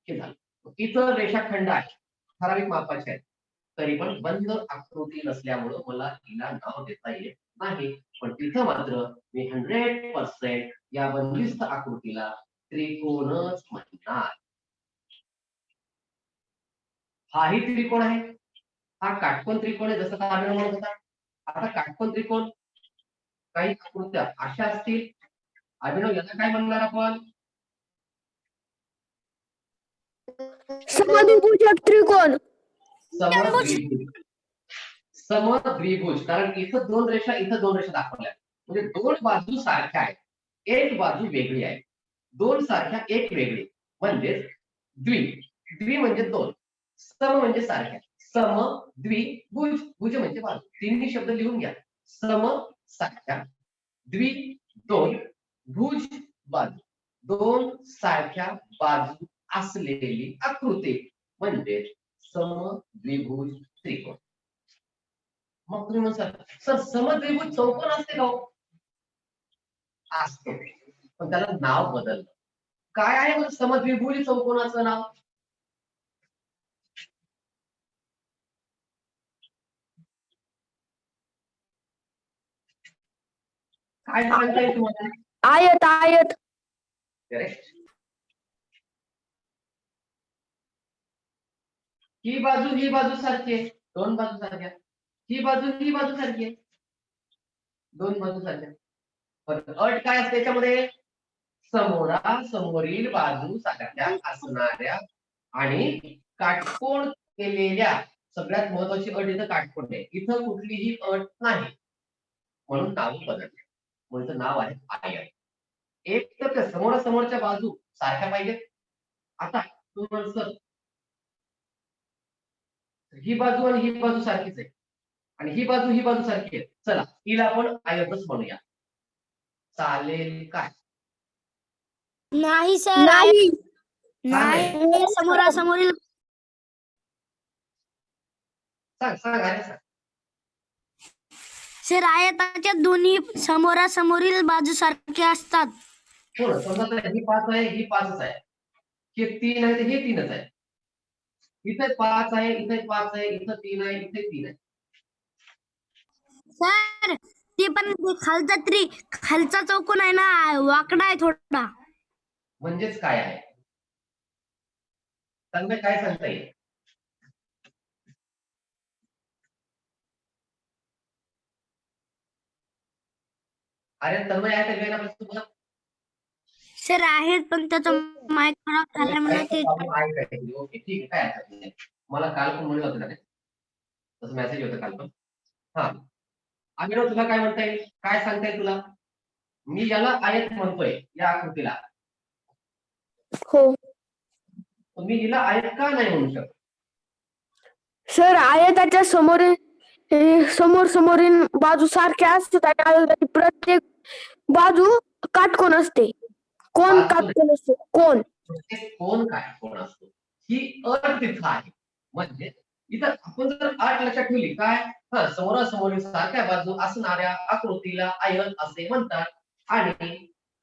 हे झालं. इतर रेषाखंड आहे ठराविक मापाचे आहेत, तरी पण बंद आकृती नसल्यामुळं मला तिला नाव देता येत नाही. पण तिथं मात्र मी 100% या बंदिस्त आकृतीला त्रिकोणच म्हणणार. हाही त्रिकोण आहे, हा काटकोन त्रिकोण आहे, जसं का आम्ही म्हणत होता. आता काटकोन त्रिकोण काही आकृत्या अशा असतील, अभिनव याला काय म्हणणार आपण? समद्विभुजक त्रिकोण. समद्विभुज. कारण इथं दोन रेषा, इथं दोन रेषा दाखवल्या, म्हणजे दोन बाजू सारख्या आहेत, एक बाजू वेगळी आहे. दोन सारख्या एक वेगळी म्हणजे द्वि. द्वि म्हणजे दोन, सम म्हणजे सारख्या. सम द्विभुज, भुज म्हणजे बाजू. तिन्ही शब्द लिहून घ्या. सम सारख्या, द्वि दोन, भुज बाजू. दोन सारख्या बाजू असलेली आकृती म्हणजे समद्विभुज त्रिकोण. मग तुम्ही म्हणसाल सर समद्विभुज चौकोन असते का? असतो, पण त्याला नाव बदललं. काय आहे समद्विभुज चौकोनाचं नाव? काय सांगता येईल तुम्हाला? आयत आयत. करेक्ट. ही बाजू सारखी आहे, दोन बाजू सारख्या. ही बाजू सारखी आहे, दोन बाजू सारख्या. पण अट काय असते त्याच्यामध्ये? समोरासमोरील बाजू सारख्या असणाऱ्या आणि काटकोन केलेल्या. सगळ्यात महत्वाची अट इथं काटकोन आहे, इथं कुठलीही अट नाही, म्हणून नाव बदलले, म्हणून नाव आहे आयत. एक तर त्या समोरासमोरच्या बाजू सारख्या पाहिजेत. आता सर ही बाजू आणि ही बाजू सारखीच आहे, आणि ही बाजू सारखी आहे. चला हिला आपण आयतच म्हणूया, चालेल काय? नाही सर. नाही. नाही समोरासमोरील सांग अरे सांग. सर आयताच्या दोन्ही समोरासमोरील बाजू सारख्या असतात. हो, समजा ही 5 आहे, ही 5च आहे, हे 3 आहे, हे 3च आहे. इथे 5 आहे, इथे 5 आहे, इथे 3 आहे, इथे 3 आहे. सर ते पण खालचा चौकोन आहे ना, वाकडा आहे थोडा. म्हणजेच काय आहे? सांग काय सांगता येईल? अरे तन्मय आहे का ना तुला? सर आहेत पण त्याचा माईक खराब झाल्यामुळे ते. ओके ठीक आहे, काय हरकत नाही. मला काल पण म्हणलं होतं ना, तसं मेसेज होतं काल पण. हा अभिनव, तुला काय म्हणता येईल, काय सांगता येईल तुला? मी याला आयत म्हणतोय, या आकृतीला. हो मी हिला आयत का नाही म्हणू शकत? सर, आयताच्या समोरील बाजू सारख्या असतात आणि आयताची प्रत्येक बाजू काटकोन असते. कोण काटकोन असते? कोण कोण असतो, ही अट तिथं आहे. म्हणजे इथं आपण जर अट लक्षात ठेवली काय, समोरासमोरील सारख्या बाजू असणाऱ्या आकृतीला आयत असे म्हणतात. आणि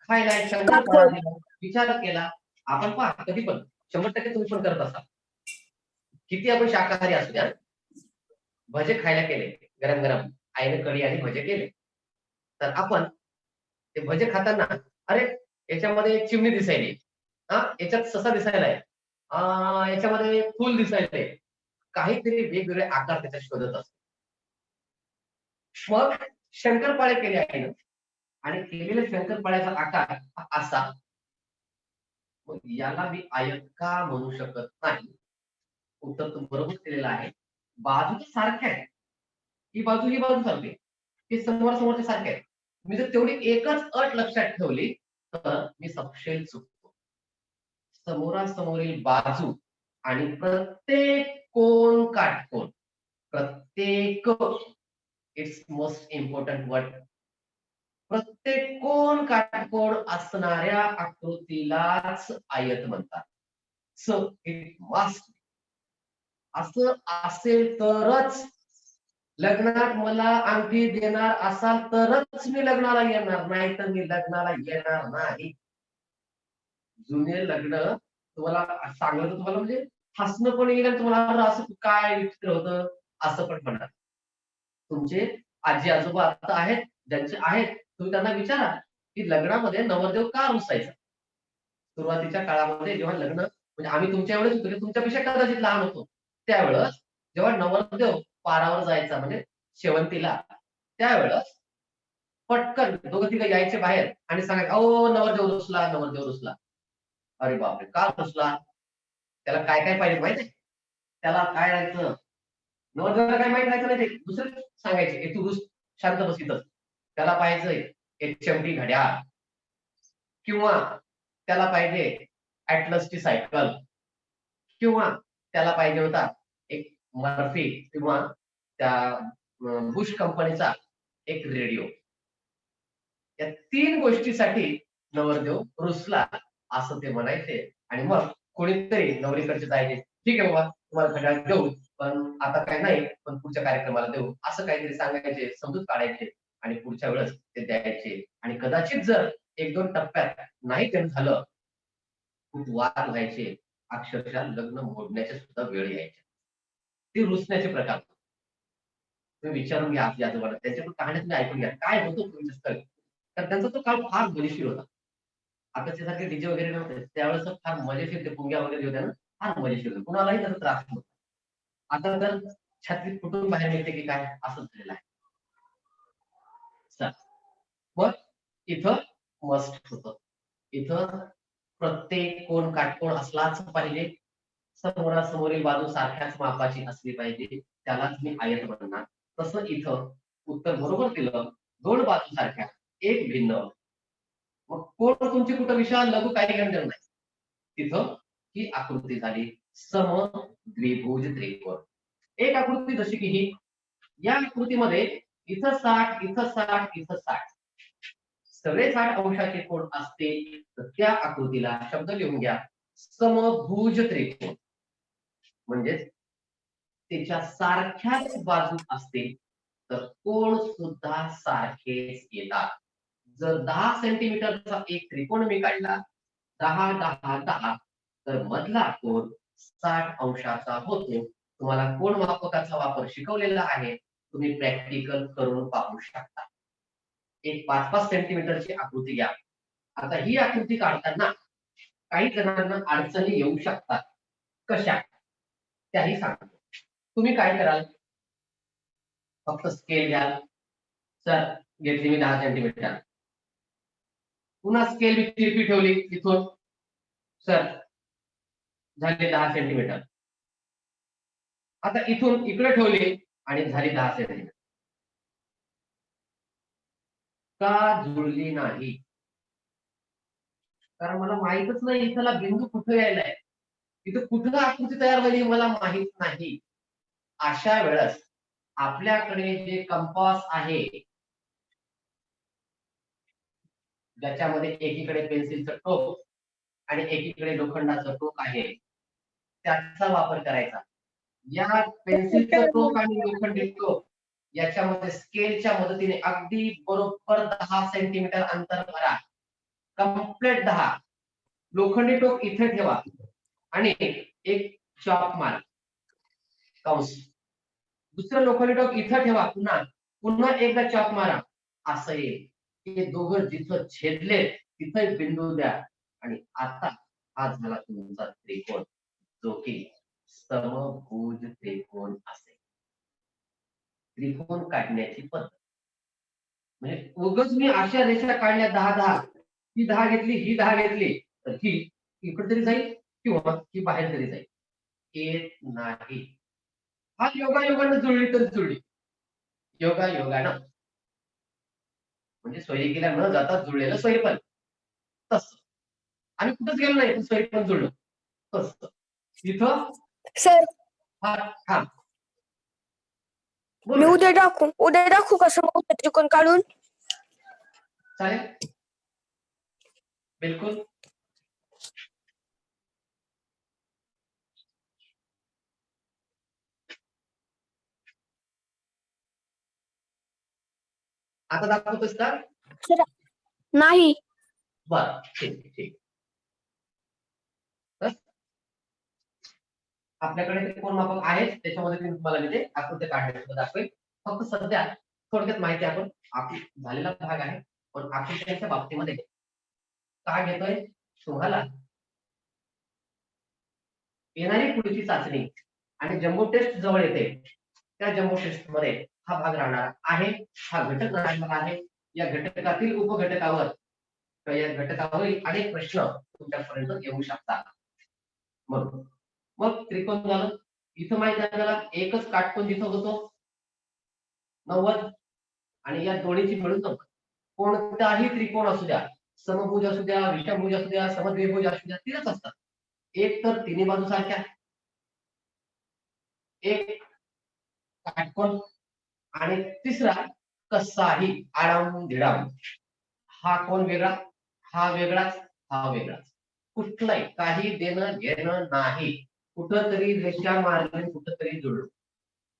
खायला एक शंकरपाळा दिला, विचार केला आपण. पहा कधी पण 100% तुम्ही पण करत असाल, किती आपण शाकाहारी असू द्या, भजे खायला केले गरम गरम, आईने कढी आणि भजे केले, तर आपण ते भजे खाताना अरे याच्यामध्ये चिमणी दिसायली, याच्यात ससा दिसायलाय, याच्यामध्ये फूल दिसायलंय, काहीतरी वेगवेगळे आकार त्याच्यात शोधत असतो. मग शंकरपाळे केले आईनं, आणि केलेल्या शंकरपाळ्याचा आकार असा. मग याला मी आयत का म्हणू शकत नाही? उत्तर तू बरोबर केलेलं आहे. बाजू तर सारख्या आहे, ही बाजू सारखी, हे समोरासमोरच्या सारखे आहे. मी जर तेवढी एकच अट लक्षात ठेवली तर मी सपशेल चुकतो. समोरासमोरील बाजू आणि प्रत्येक कोण काटकोन, प्रत्येक, इट्स मोस्ट इम्पॉर्टंट वर्ड, प्रत्येक कोण काटकोन असणाऱ्या आकृतीलाच आयत म्हणतात. सो इट मस्ट, असं असेल तरच, लग्नात मला अंगठी देणार असाल तरच मी लग्नाला येणार, नाही तर मी लग्नाला येणार नाही. जुने लग्न तुम्हाला सांगलं तर तुम्हाला म्हणजे हसणं पण येईल, आणि तुम्हाला असं काय विचित्र होतं असं पण म्हणणार. तुमचे आजी आजोबा आता आहेत, ज्यांचे आहेत, तुम्ही त्यांना विचारा की लग्नामध्ये नवरदेव का रुसायचा. सुरुवातीच्या काळामध्ये जेव्हा लग्न, म्हणजे आम्ही तुमच्या एवढेच होतो, तुमच्यापेक्षा कदाचित लहान होतो, त्यावेळेस जेव्हा नवरदेव पारावर जायचा म्हणजे शेवंतीला, त्यावेळेस पटकन दोघं तिघं यायचे बाहेर आणि सांगायचं, ओ नवरदेव रुसला, नवरदेव रुसला. अरे बापरे, का रुसला? त्याला काय काय पाहिजे माहिती आहे? त्याला काय राहायचं, नवरदेवाला काय माहित राहायचं नाही, ते दुसरे सांगायचे, तू रुस, शांत बस इथंच. त्याला पाहिजे एक चमटी घड्याळ, किंवा त्याला पाहिजे ॲटलसची सायकल, किंवा त्याला पाहिजे होता एक मर्फी, किंवा त्या बुश कंपनीचा एक रेडिओ. या 3 गोष्टीसाठी नवरदेव रुसला असं ते म्हणायचे. आणि मग कोणीतरी नवरीकडचे जायचे, ठीक आहे बाबा तुम्हाला घड्याळ देऊ, पण आता काय नाही, पण पुढच्या कार्यक्रमाला देऊ, असं काहीतरी सांगायचे, समजूत काढायचे, आणि पुढच्या वेळेस ते द्यायचे. आणि कदाचित जर 1-2 टप्प्यात नाही ते झालं, खूप वाद व्हायचे, अक्षरशः लग्न मोडण्याचे सुद्धा वेळ यायचे. ते रुसण्याचे प्रकार तुम्ही विचारून घ्या आपल्या आजोबाला, त्याच्याकडून कहाणी तुम्ही ऐकून घ्या, काय होतं पूर्वीचं स्थळ. तर त्यांचा तो काळ फार मजेशीर होता. आताच्या सारखे डीजे वगैरे नव्हते, त्यावेळेस फार मजेशीर ते पुंग्या वगैरे जे होत्या ना, फार मजेशीर होते, कुणालाही त्याचा त्रास नव्हता. आता तर छाती फुटून बाहेर निघते की काय असं झालेलं आहे. चला. मग इथं मस्ट होतं, इथं प्रत्येक कोण काटकोण असलाच पाहिजे, समोरासमोरील बाजू सारख्याच मापाची असली पाहिजे, त्यालाच मी आयत म्हणणार. तसं इथं उत्तर बरोबर दिलं, दोन बाजू सारख्या, एक भिन्न. मग कोण तुमची कुठं विशाल लघु काही घेणं देणं नाही. तिथं ही आकृती झाली समद्विभुज त्रिकोण. एक आकृती जशी की ही, या आकृतीमध्ये इथं 60, इथं 60, इथं 60, सगळे 60 अंशाचे कोण असते, तर त्या आकृतीला शब्द लिहून घ्या समभुज त्रिकोण. म्हणजे त्याच्या सारख्याच बाजू असते तर कोण सुद्धा सारखेच येतात. जर 10 सेंटीमीटरचा एक त्रिकोण मी काढला, 10, 10, 10, तर मधला कोण 60 अंशाचा होतो. तुम्हाला कोण मापकाचा वापर शिकवलेला आहे, तुम्ही प्रॅक्टिकल करून पाहू शकता. एक 5-5 सेंटीमीटरची आकृती घ्या. आता ही आकृती काढताना काही जणांना अडचणी येऊ शकतात. कशा त्याही सांगतो. तुम्ही काय कराल, फक्त स्केल घ्याल. सर घेतली मी 10 सेंटीमीटर, पुन्हा स्केल तिरपी ठेवली इथून, सर झाले 10 सेंटीमीटर. आता इथून इकडे ठेवली आणि झाली 10 सेंटीमीटर. का जुळली नाही? कारण मला माहितच नाही इथला बिंदू कुठे यायलाय, इथं कुठं आकृती तयार झाली मला माहित नाही. अशा वेळेस आपल्याकडे जे कंपास आहे, ज्याच्यामध्ये एकीकडे पेन्सिलचं टोक आणि एकीकडे लोखंडाचं टोक आहे, त्याचा वापर करायचा. या पेन्सिलचं टोक आणि लोखंडी टोक याच्यामध्ये स्केलच्या मदतीने अगदी बरोबर 10 सेंटीमीटर अंतर भरा, कंप्लीट 10. लोखंडी टोक इथे ठेवा आणि एक चॉप मारा, कंस. दुसरं लोखंडी टोक इथं ठेवा, पुन्हा एकदा चॉप मारा, असं येईल. हे दोघं जिथं छेदले तिथं एक बिंदू द्या आणि आता हा झाला तुमचा त्रिकोण, जो की समभुज त्रिकोण असेल. त्रिकोण काढण्याची पद्धत म्हणजे उगाच मी अशा रेषा काढल्या 10-10, ही 10 घेतली, ही 10 घेतली, तर ही इकडे तरी जाईल किंवा ही बाहेर तरी जाईल, येत नाही. हा योगायोगानं जुळली तर जुळली, योगायोगानं, म्हणजे सोयीकीला न जाता जुळलेलं सोयीपण. तसं आम्ही कुठंच गेलो नाही, सोयीपण जुळलं. तसं इथं सर हा हा बोल मी ना. उद्या दाखवू का समोर त्रिकोण काढून? चालेल, बिलकुल. आता दाखवतोस का? सर नाही. बर, ठीक ठीक. आपल्याकडे त्रिकोण मापक आहेत, त्याच्यामध्ये तुम्हाला मी ते आकृती काढण्याचं दाखवेल. फक्त सध्या थोडक्यात माहिती आपण झालेला भाग आहे, पण आकृत्यांच्या बाबतीमध्ये काय घेतोय तुम्हाला येणारी पुढची चाचणी आणि जम्बो टेस्ट जवळ येते, त्या जम्बो टेस्ट मध्ये हा भाग राहणार आहे, हा घटक राहणार आहे. या घटकातील उपघटकावर किंवा या घटकावरील अनेक प्रश्न तुमच्यापर्यंत येऊ शकतात. मग त्रिकोण झालं. इथं माहिती आहे आपल्याला एकच काटकोन जिथं होतो 90 आणि या दोन्हीची मिळून 90. कोणताही त्रिकोण असू द्या, समभुज असू द्या, विषमभुज असू द्या, समद्विभुज असू द्या, तीनच असतात. एक तर तिन्ही बाजू सारख्या, एक काटकोन आणि तिसरा कसाही आडाम धिडाम. हा कोण वेगळा, हा वेगळाच, हा वेगळाच, कुठलाही काही देणं घेणं नाही. कुठंतरी रेषा मारली, कुठंतरी जुळलो.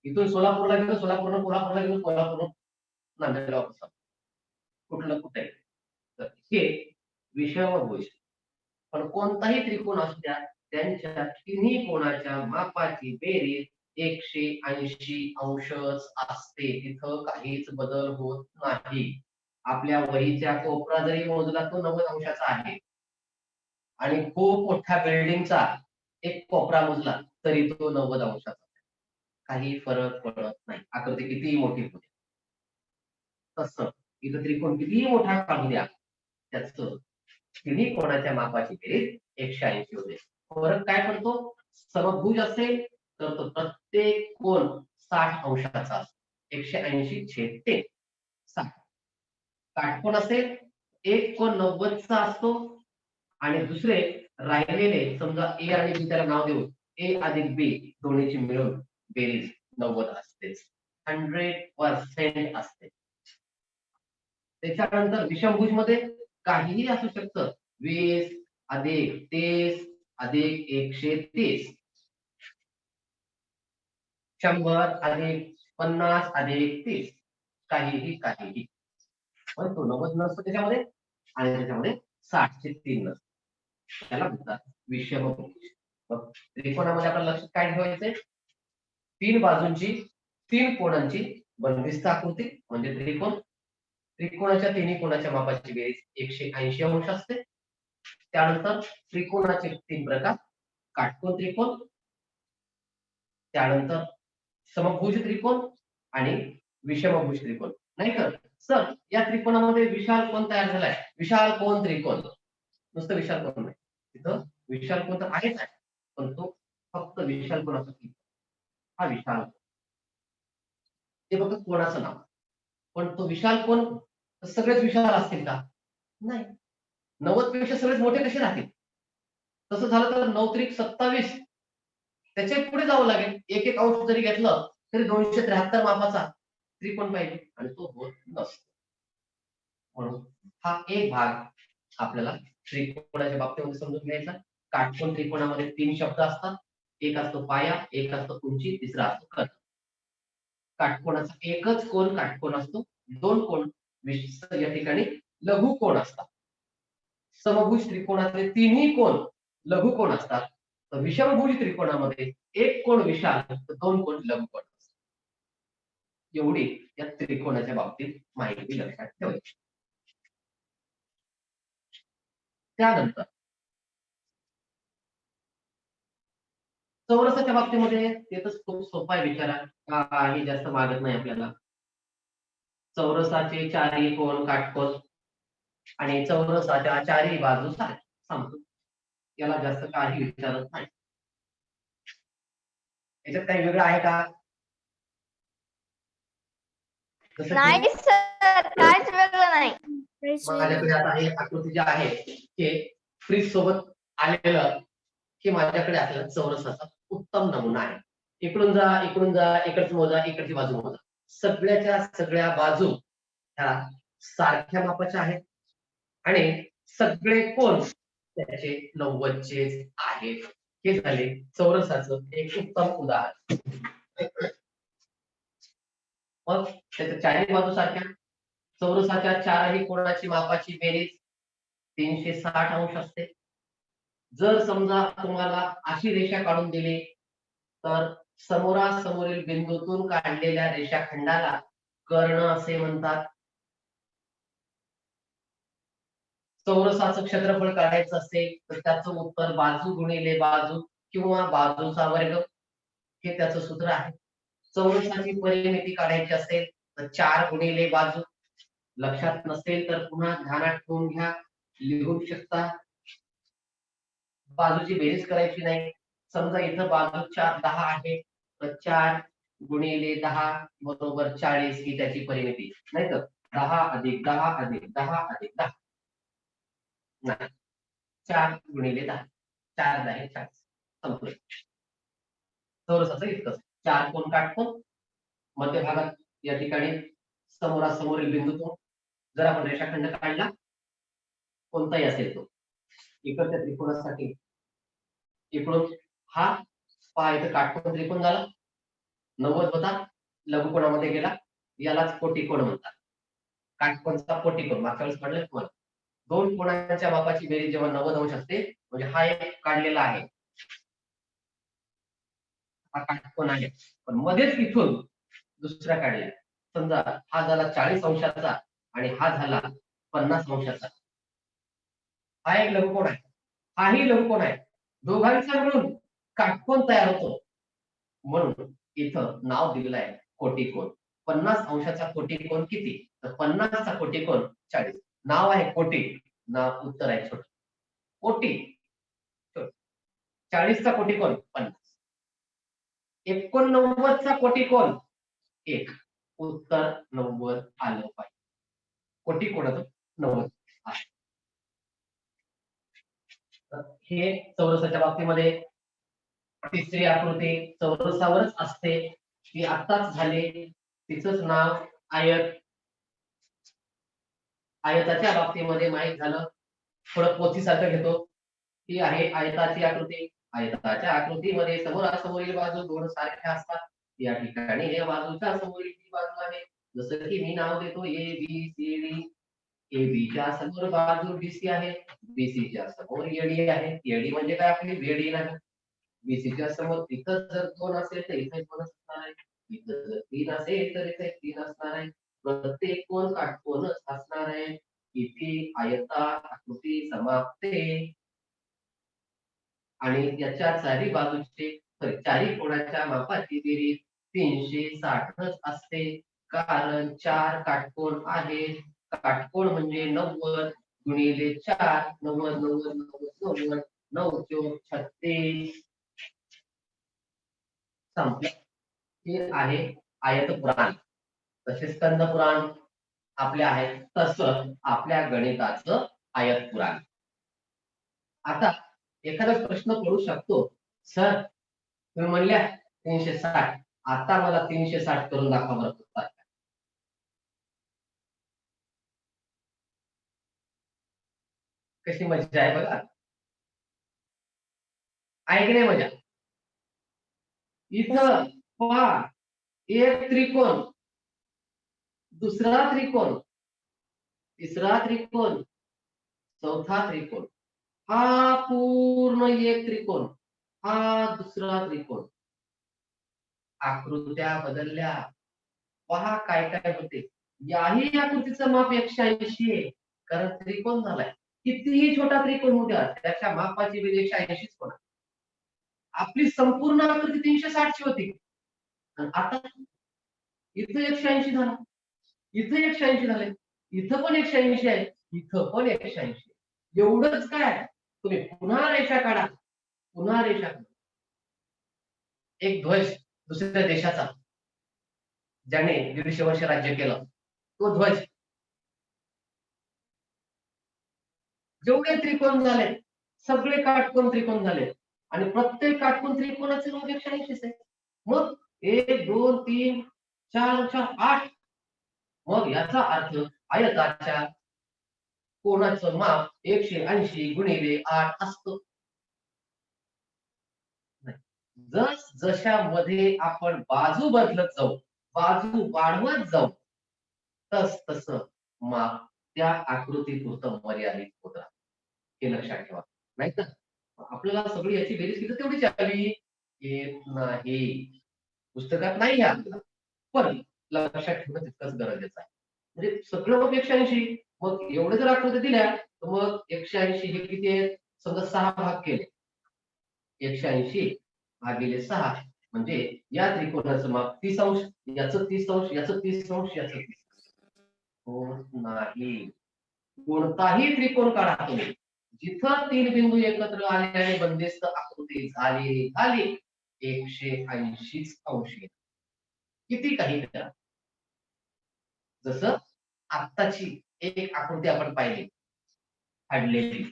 इथून सोलापूरला गेलो, सोलापूरला कोल्हापूरला गेलो, कोल्हापूर नांदेडला वापस, कुठलं कुठे. तर हे विषमभुज. पण कोणताही त्रिकोण असू द्या, त्यांच्या तिन्ही कोणाच्या मापाची बेरीज 180 अंशच असते, तिथं काहीच बदल होत नाही. आपल्या वहीच्या कोपरा जरी मोजला तो 90 अंशाचा आहे आणि खूप मोठ्या बिल्डिंगचा एक कोपरा मोजला तरी तो 90 अंशाचा. काही फरक पडत नाही, आकृती कितीही मोठी होते. तसं इथं त्रिकोण कितीही मोठा काढू द्या, त्याच तिन्ही कोणाच्या मापाची बेरीज 180 होते. फरक काय पडतो? समभुज असेल तर तो प्रत्येक कोण 60 अंशाचा असतो. 180/60. काटकोन असेल एक कोण 90 चा असतो आणि दुसरे राहिलेले समजा ए आणि बी त्याला नाव देऊ, ए अधिक बी दोन्हीची मिळून बेरीज 90 असते. 100% असते. त्याच्यानंतर विषमभुज मध्ये काहीही असू शकतं. 20 अधिक 30 अधिक 130, 100 अधिक 50 अधिक 30, काहीही. पण तो 90 नसतो त्याच्यामध्ये आणि त्याच्यामध्ये 60/3 नसतो. त्याला म्हणतात विषमभुज. मग त्रिकोणामध्ये आपल्याला लक्षात काय ठेवायचंय? 3 बाजूंची 3 कोणांची बंदिस्त आकृती म्हणजे त्रिकोण. त्रिकोणाच्या तिन्ही कोणाच्या मापाची बेरीज 180 अंश असते. त्यानंतर त्रिकोणाचे 3 प्रकार: काटकोन त्रिकोण, त्यानंतर समभुज त्रिकोण आणि विषमभुज त्रिकोण. नाहीतर सर या त्रिकोणामध्ये विशाल कोण तयार झालाय? विशाल कोण त्रिकोण. नुसतं विशाल कोण नाही, तिथं विशाल कोण तर आहेच आहे, पण तो फक्त विशाल कोणासाठी हा विशाल, ते फक्त कोणाचं नाव. पण तो विशाल कोण सगळेच विशाल असतील का? नाही. 90 पेक्षा सगळेच मोठे कसे राहतील? तसं झालं तर 9×27 त्याच्या पुढे जावं लागेल. एक अंश जरी घेतलं तरी 273 मापाचा त्रिकोण पाहिजे आणि तो होत नसतो. म्हणून हा एक भाग आपल्याला त्रिकोणाच्या बाबतीमध्ये समजून घ्यायचा. काटकोन त्रिकोणामध्ये 3 शब्द असतात. एक असतो पाया, एक असतो उंची, तिसरा असतो कर्ण. काटकोणाचा एकच कोण काटकोन असतो. 2 कोण या ठिकाणी लघु कोण असतात. समभुज त्रिकोणातले तिन्ही कोण लघु कोण असतात. तर विषमभुज त्रिकोणामध्ये एक कोण विशाल तर 2 कोण लघु कोण असतात. एवढी या त्रिकोणाच्या बाबतीत माहिती लक्षात ठेवायची. त्यानंतर चौरसाच्या बाबतीमध्ये ते तर खूप सोपा आहे विचारा, काही जास्त मागत नाही आपल्याला. चौरसाचे चारही कोण काटकोन आणि चौरसाच्या चारही बाजू सांगतो. याला जास्त काही विचारत नाही. याच्यात काही वेगळं आहे का? नाही सर, काहीच वेगळं नाही. माझ्याकडे आता एक आकृती जी आहे ते फ्रीज सोबत आलेलं हे माझ्याकडे असलेला चौरसाचा उत्तम नमुना आहे. इकडून जा, इकडची मोजा, इकडची बाजू मोजा. सगळ्याच्या सगळ्या बाजू ह्या सारख्या मापाच्या आहेत आणि सगळे कोण त्याचे 90चे आहेत. हे झाले चौरसाचं एक उत्तम उदाहरण. मग त्याच्या चारही बाजू सारख्या. चौरसाच्या चारही कोणाची मापाची बेरीज 360 अंश असते. जर समजा तुम्हाला अशी रेषा काढून दिली तर समोरासमोरील बिंदूतून काढलेल्या रेषाखंडाला कर्ण असे म्हणतात. चौरसाचं क्षेत्रफळ काढायचं असेल तर त्याचं उत्तर बाजू गुणिले बाजू किंवा बाजूचा वर्ग हे त्याचं सूत्र आहे. चौरसाची परिमिती काढायची असेल तर 4 गुणिले बाजू. लक्षात नसेल तर पुन्हा ध्यानात ठेवून घ्या, लिहू शकता. बाजूची बेरीज करायची नाही. समजा इथं बाजू 4 10 आहे तर 4 गुणिले 10 बरोबर 40 ही त्याची परिमिती. नाही तर 10 अधिक 10 अधिक 10 अधिक 10 नाही, 4 गुणिले 10, 4 10 40 संपलं. चौरसाचं इतकंच. 4 कोण काटकोन मध्य भागात या ठिकाणी समोरासमोरील बिंदूतून जर आपण रेषाखंड काढला कोणताही असेल तो इकडच्या त्रिकोणासाठी इकडून हा पहा इथं काटकोन त्रिकोण झाला. 90 होता, लघुकोणामध्ये गेला, यालाच कोटिकोण म्हणतात. काटकोनचा कोटिकोण मागच्या वेळेस पडलं तुम्हाला. 2 कोणाच्या मापाची बेरीज जेव्हा 90 अंश असते म्हणजे हा एक काढलेला आहे, हा काटकोन आहे, पण मध्येच इथून दुसरा काढला. समजा हा झाला 40 अंशाचा आणि हा झाला 50 अंशाचा. हा एक लघुकोन आहे, हाही लघुकोन आहे. दोघांचा मिळून काटकोन तयार होतो. म्हणून इथं नाव दिलेलं आहे कोटिकोन. 50 अंशाचा कोटिकोन किती? तर 50 चा कोटिकोन 40. नाव आहे कोटी, नाव उत्तर आहे छोट. कोटी 40 चा कोटिकोन 50. 89 चा कोटिकोन 1. उत्तर 90 आलं पाहिजे. कोटिकोनाचं 90 आहे. हे चौरसाच्या बाबतीमध्ये तिसरी आकृती चौरसावरच असते, ती आत्ताच झाली. तिचंच नाव आयत. आयताच्या बाबतीमध्ये माहित झालं, थोडं पोथीसारखं घेतो. ही आहे आयताची आकृती. आयताच्या आकृतीमध्ये समोरासमोरील बाजू दोन सारख्या असतात. या ठिकाणी या बाजूच्या समोरील ही बाजू आहे. जसं की मी नाव देतो A B C D. A B च्या समोर बाजू बीसी आहे, बीसी च्या समोर एडी आहे. एडी म्हणजे काय? आपली बेडी नाही. बीसी च्या समोर इथं जर 2 असेल तर इथे 2 असणार आहे. इथं जर 3 असेल तर इथे 3 असणार आहे. प्रत्येक कोण काटकोनच असणार आहे. इथे आयता आकृती समाप्ते. आणि याच्या चारी बाजूचे चारी कोणाच्या मापाची बेरीज 360च असते, कारण 4 काटकोन आहेत. काटकोन म्हणजे 90 गुणिले 4. 90 90 90 90 9 36. संपलं. हे आहे आयत पुराण. तसे स्कंद पुराण आपले आहे, तसं आपल्या गणिताचं आयत पुराण. आता एखादा प्रश्न पडू शकतो, सर तुम्ही म्हणल्या 360, आता मला 360 करून दाखवा बरं पुस्तकात. कशी मजा आहे बघा, आहे की नाही मजा? इथं पहा, एक त्रिकोण, दुसरा त्रिकोण, तिसरा त्रिकोण, चौथा त्रिकोण, हा पूर्ण एक त्रिकोण, हा दुसरा त्रिकोण. आकृत्या बदलल्या, पहा काय काय होते. याही आकृतीचं माप 180 आहे, कारण त्रिकोण झालाय. कितीही छोटा त्रिकोण होऊ द्या, त्याच्या मापाची बेरीज 180च होणार. आपली संपूर्ण आकृती 360 ची होती, आणि आता इथं 180 झाला, इथं 180 झाले, इथं पण 180 आहे, इथं पण 180. एवढंच काय, तुम्ही पुन्हा रेषा काढा, पुन्हा रेषा काढा. एक ध्वज दुसऱ्या देशाचा, ज्याने 150 वर्ष राज्य केलं, तो ध्वज. जेवढे त्रिकोण झाले सगळे काटकोन त्रिकोण झाले, आणि प्रत्येक काटकोन त्रिकोणाचे नाव 180 आहे. मग 1 2 3 4 4 8. मग याचा अर्थ आयताच्या कोणाचं माप 180 गुणिले 8 असतो. जस जशामध्ये आपण बाजू बदलत जाऊ, बाजू वाढवत जाऊ, तस तस माप त्या आकृतीपुरतं मर्यादित होत राहतं. हे लक्षात ठेवा, नाही तर आपल्याला सगळी याची बेरीज किती तेवढीच यावी येत नाही. पुस्तकात नाही आहे आपल्याला, पण लक्षात ठेवणं तितकंच गरजेचं आहे. म्हणजे सगळं 180, मग एवढे जर आकृती दिल्या तर मग 180 हे किती आहेत? समजा 6 भाग केले, 180 भागिले 6 म्हणजे या त्रिकोणाचं माप 30 अंश, याचं 30 अंश, याचं 30 अंश, याचं 30 होत नाही. कोणताही त्रिकोण काढा तुम्ही, जिथं 3 बिंदू एकत्र आले आणि बंदिस्त आकृती झाली 180 अंश. किती काही करा. जसं आत्ताची एक आकृती आपण पाहिली काढलेली,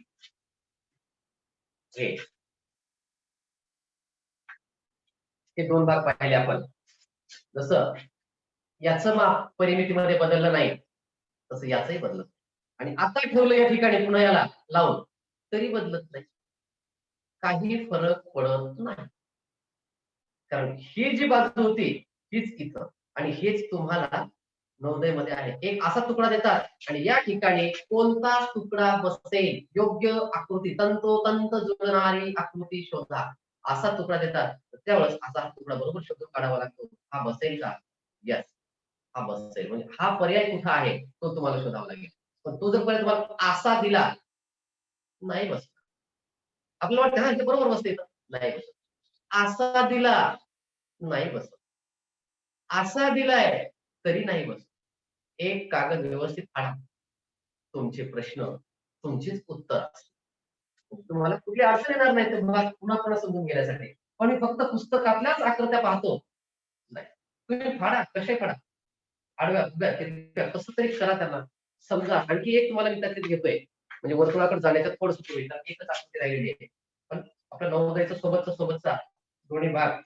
हे 2 भाग पाहिले आपण. जसं याचं माप परिमितीमध्ये बदललं नाही, तसं याचंही बदलत. आणि आता ठेवलं या ठिकाणी पुन्हा याला लावून, तरी बदलत नाही, काही फरक पडत नाही. कारण ही जी बाजू होती हीच इथं, आणि हेच तुम्हाला नवोदय मध्ये आहे. एक असा तुकडा देतात आणि या ठिकाणी कोणता तुकडा बसेल, योग्य आकृती, तंतोतंत जुळणारी आकृती शोधा, असा तुकडा देतात. त्यावेळेस असा तुकडा बरोबर शोधून काढावा लागतो. हा बसेल का? यस. हा बसेल. म्हणजे हा पर्याय कुठं आहे तो तुम्हाला शोधावा लागेल. पण तो जर पर्याय तुम्हाला असा दिला, नाही बसत. आपल्याला वाटतं हा इथे बरोबर बसते इथं, नाही बसत. असा दिला, नाही बसत. असा दिलाय तरी नाही बसत. एक कागद व्यवस्थित फाडा. तुमचे प्रश्न, तुमचीच उत्तर. तुम्हाला कुठली अडचण येणार नाही ते पुन्हा पुन्हा समजून घेण्यासाठी. पण मी फक्त पुस्तकातल्याच आकृत्या पाहतो, नाही. तुम्ही फाडा, कसे फाडा, आडव्या उभ्या तिरप्या कसं तरी करा त्यांना. समजा आणखी एक तुम्हाला मी त्याच्यात घेतोय, म्हणजे वर्तुळाकडे जाण्याच्या थोडस पूर्वी तर एकच आकृती राहिलेली आहे. पण आपल्या नवोदयाचा सोबतचा दोन्ही भाग.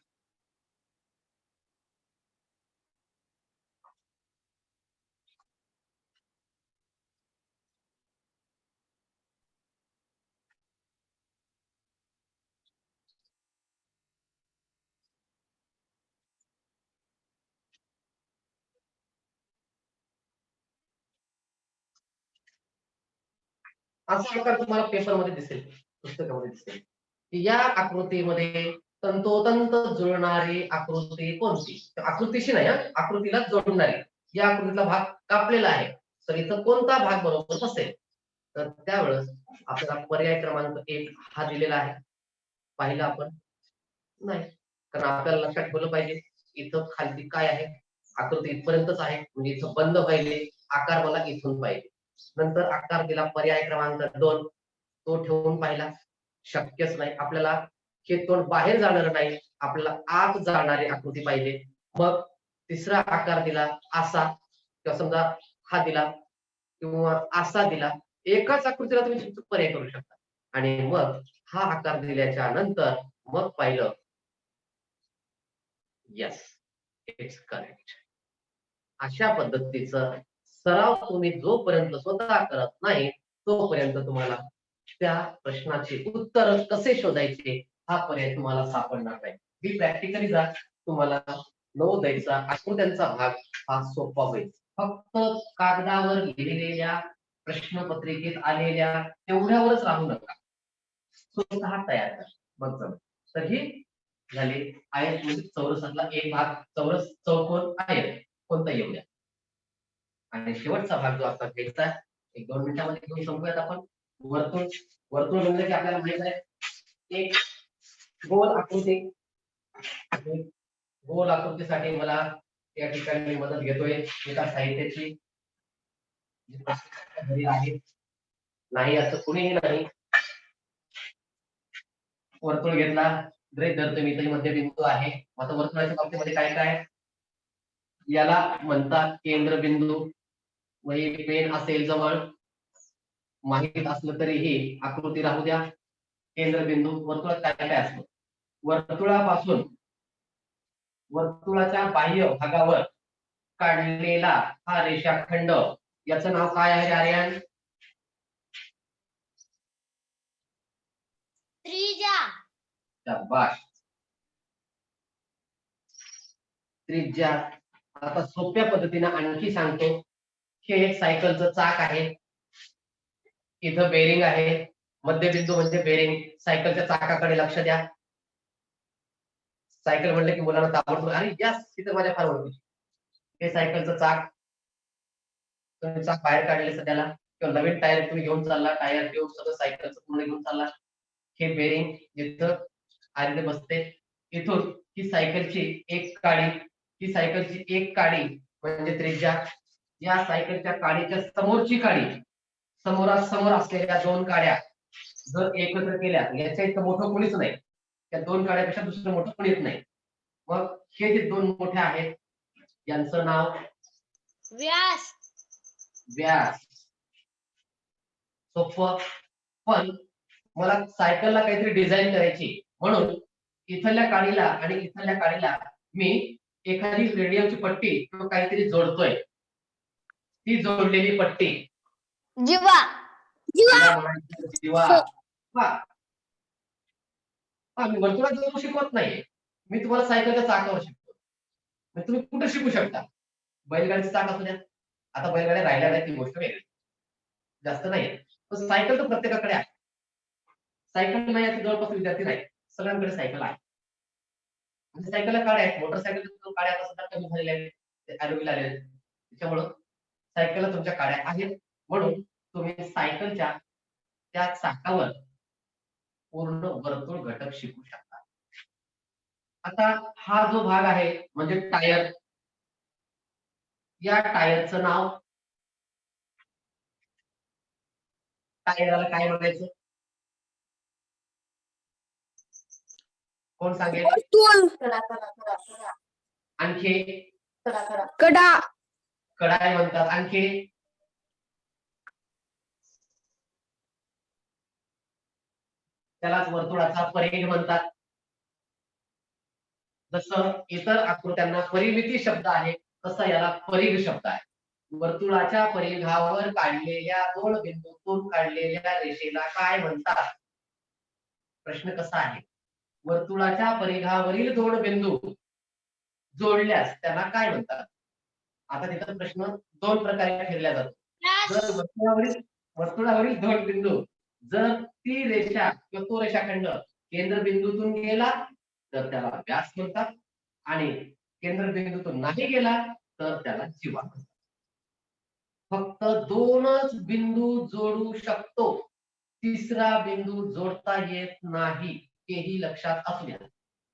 असा आकार तुम्हाला पेपरमध्ये दिसेल, पुस्तकामध्ये दिसेल, की या आकृतीमध्ये तंतोतंत जुळणारी आकृती कोणती. आकृतीशी नाही, आकृतीला जोडणारी. या आकृतीतला भाग कापलेला आहे, तर इथं कोणता भाग बरोबर बसेल. तर त्यावेळेस आपल्याला पर्याय क्रमांक 1 हा दिलेला आहे. पाहिला आपण नाही, कारण आपल्याला लक्षात ठेवलं पाहिजे इथं खाली काय आहे, आकृती इथपर्यंतच आहे, म्हणजे इथं बंद पाहिजे, आकार मला इथून पाहिजे. नंतर आकार दिला पर्याय क्रमांक 2, तो ठेवून पाहिला, शक्यच नाही. आपल्याला हे तोंड बाहेर जाणार नाही, आपल्याला आत जाणारी आकृती पाहिजे. मग तिसरा आकार दिला असा, किंवा समजा हा दिला किंवा असा दिला, एकाच आकृतीला तुम्ही पर्याय करू शकता. आणि मग हा आकार दिल्याच्या नंतर मग पाहिलं, येस, इट्स करेक्ट. अशा पद्धतीचं सराव तुम्ही जोपर्यंत स्वतः करत नाही तोपर्यंत तुम्हाला त्या प्रश्नाचे उत्तर कसे शोधायचे हा पर्याय तुम्हाला सापडणार नाही. ही प्रॅक्टिकली जा, तुम्हाला नवोदयचा आकृत्यांचा भाग हा सोपा होईल. फक्त कागदावर लिहिलेल्या प्रश्नपत्रिकेत आलेल्या तेवढ्यावरच राहू नका, स्वतः तयार करा. मग जमेल. तर ही झाली आयत म्हणजे चौरसातला एक भाग, चौरस, चौकोन, आयत कोणता येऊया. आणि शेवटचा भाग जो आता घ्यायचा, 1-2 मिनिटांमध्ये घेऊन संपूयात आपण. वर्तुळ. वर्तुळ म्हणजे की आपल्याला माहित आहे एक गोल आकृती. गोल आकृतीसाठी मला या ठिकाणी मदत घेतोय एका साहित्याची, घरी आहे, नाही असं कुणीही नाही. वर्तुळ घेतला, ग्रेट धरतो मी, तरी मध्यबिंदू आहे. आता वर्तुळाच्या बाबतीमध्ये काय काय, याला म्हणतात केंद्रबिंदू. वही पेन असेल जवळ, माहित असलं तरीही आकृती राहू द्या. केंद्रबिंदू वर्तुळात काय काय असतं, वर्तुळापासून वर्तुळाच्या बाह्य भागावर काढलेला हा रेषाखंड, याचं नाव काय आहे आर्यन? त्रिज्या. शाबाश, त्रिज्या. आता सोप्या पद्धतीने आणखी सांगतो. हे एक सायकलचं चाक आहे, इथं बेरिंग आहे, मध्यबिंदू म्हणजे बेरिंग. सायकलच्या चाकाकडे लक्ष द्या. सायकल म्हणलं की मुलांना ताबडतोब अरे यस, तिथं माझ्या फार ओळखीची. हे सायकलचं चाक, तुम्ही चाक बाहेर काढले सध्याला, किंवा नवीन टायर तुम्ही घेऊन चालला, टायर घेऊन सगळं सायकलचं पूर्ण घेऊन चालला. हे बेरिंग जिथं आले बसते, इथून ही सायकलची एक काडी, ही सायकलची एक काडी म्हणजे त्रिज्या. या सायकलच्या काडीच्या समोरची काडी, समोरासमोर असलेल्या दोन काड्या जर एकत्र केल्या, याच्या इतकं मोठं कोणीच नाही, त्या दोन काड्यापेक्षा दुसरं मोठं कोणीच नाही. मग हे जे दोन मोठे आहेत यांचं नाव व्यास. व्यास. सोपं. पण मला सायकलला काहीतरी डिझाईन करायची, म्हणून इथल्या काडीला आणि इथल्या काडीला मी एखादी रेडियमची पट्टी किंवा काहीतरी जोडतोय. ती जोडलेली पट्टी जीवा. जीवा. मी वर्तुळात जोडू शिकवत नाहीये, मी तुम्हाला सायकलच्या चाकावर शिकतो. मग तुम्ही कुठे शिकू शकता, बैलगाडीचं चाक असू द्या. आता बैलगाड्या राहिल्या नाही ती गोष्ट वेगळी, जास्त नाही. पण सायकल तर प्रत्येकाकडे आहे. सायकल नाही याचे जवळपास विद्यार्थी नाही, सगळ्यांकडे सायकल आहे. म्हणजे सायकलला काड्या आहेत, मोटरसायकल काड्या आता सध्या कमी झालेल्या आहेत, ॲलोविल आले. त्याच्यामुळं सायकलला तुमच्या काड्या आहेत, म्हणून तुम्ही सायकलच्या त्या चाकावर पूर्ण वर्तुळ घटक शिकू शकता. आता हा जो भाग आहे म्हणजे टायर, या टायरचं नाव, टायराला काय म्हणायचं कोण सांगेल? वर्तुळ, आणखी कडा, कडाई म्हणतात. आणखी त्यालाच वर्तुळाचा परिघ म्हणतात. जसं इतर आकृत्यांना परिमिती शब्द आहे तसा याला परिघ शब्द आहे. वर्तुळाच्या परिघावर काढलेल्या दोन बिंदूतून काढलेल्या रेषेला काय म्हणतात? प्रश्न कसा आहे? वर्तुळाच्या परिघावरील दोन बिंदू जोडल्यास त्याला काय म्हणतात? आता तिथं प्रश्न दोन प्रकारे खेळला जातो. जर वर्तुळावरील दोन बिंदू जर ती रेषा किंवा तो रेषाखंड केंद्रबिंदूतून गेला तर त्याला व्यास म्हणतात, आणि केंद्रबिंदूतून नाही गेला तर त्याला जीवा म्हणतात. फक्त दोनच बिंदू जोडू शकतो, तिसरा बिंदू जोडता येत नाही, हेही लक्षात असू द्या.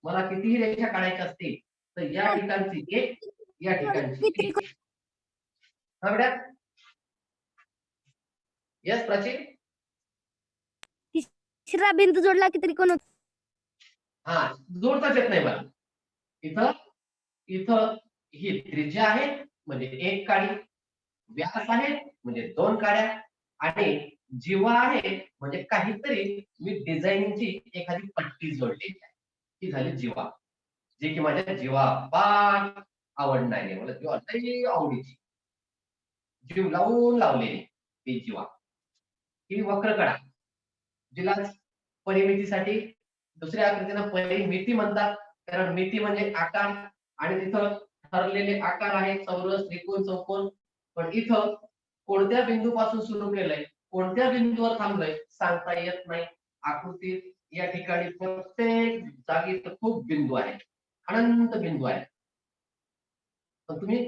मला कितीही रेषा काढायच्या असतील तर या ठिकाणची एक, या ठिकाणची एक. हा बेटा, यस प्राची, तिसरा बिंदू जोडला की त्रिकोण होतो. हा जोडताच येत नाही मला. इथं इथं ही त्रिज्या आहे म्हणजे एक काडी, व्यास आहे म्हणजे दोन काड्या, आणि जीवा आहे म्हणजे काहीतरी मी डिझाईनची एखादी पट्टी जोडलेली आहे, ती झाली जीवा, जे की माझ्या जीवापाठ आवडणारी आहे, मला जीवा लई आवडीची, जीव लावून लावलेली ती जीवा. ही वक्रकडा, जिला परिमितीसाठी दुसऱ्या आकृतीला परिमिती म्हणतात, कारण मिती म्हणजे आकार, आणि तिथं ठरलेले आकार आहेत चौरस, त्रिकोण, चौकोन. पण इथं कोणत्या बिंदूपासून सुरू केलंय, कोणत्या बिंदूवर थांबलंय सांगता येत नाही. आकृतीत या ठिकाणी प्रत्येक जागी खूप बिंदू आहेत, अनंत बिंदू आहेत. पण तुम्ही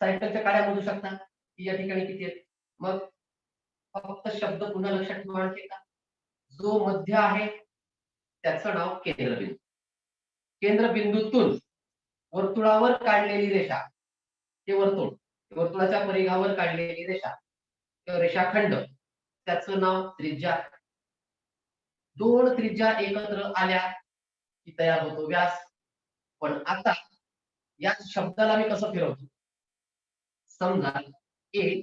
सायकलच्या काड्या मोजू शकता की या ठिकाणी किती आहेत. मग फक्त शब्द पुन्हा लक्षात ठेवायचे का? जो मध्य आहे त्याचं नाव केंद्रबिंदू. केंद्रबिंदूतून वर्तुळावर काढलेली रेषा, हे वर्तुळ, वर्तुळाच्या परिघावर काढलेली रेषा किंवा रेषाखंड, त्याचं नाव त्रिज्या. दोन त्रिज्या एकत्र आल्या की तयार होतो व्यास. पण आता या शब्दाला मी कसं फिरवतो? समजा ए,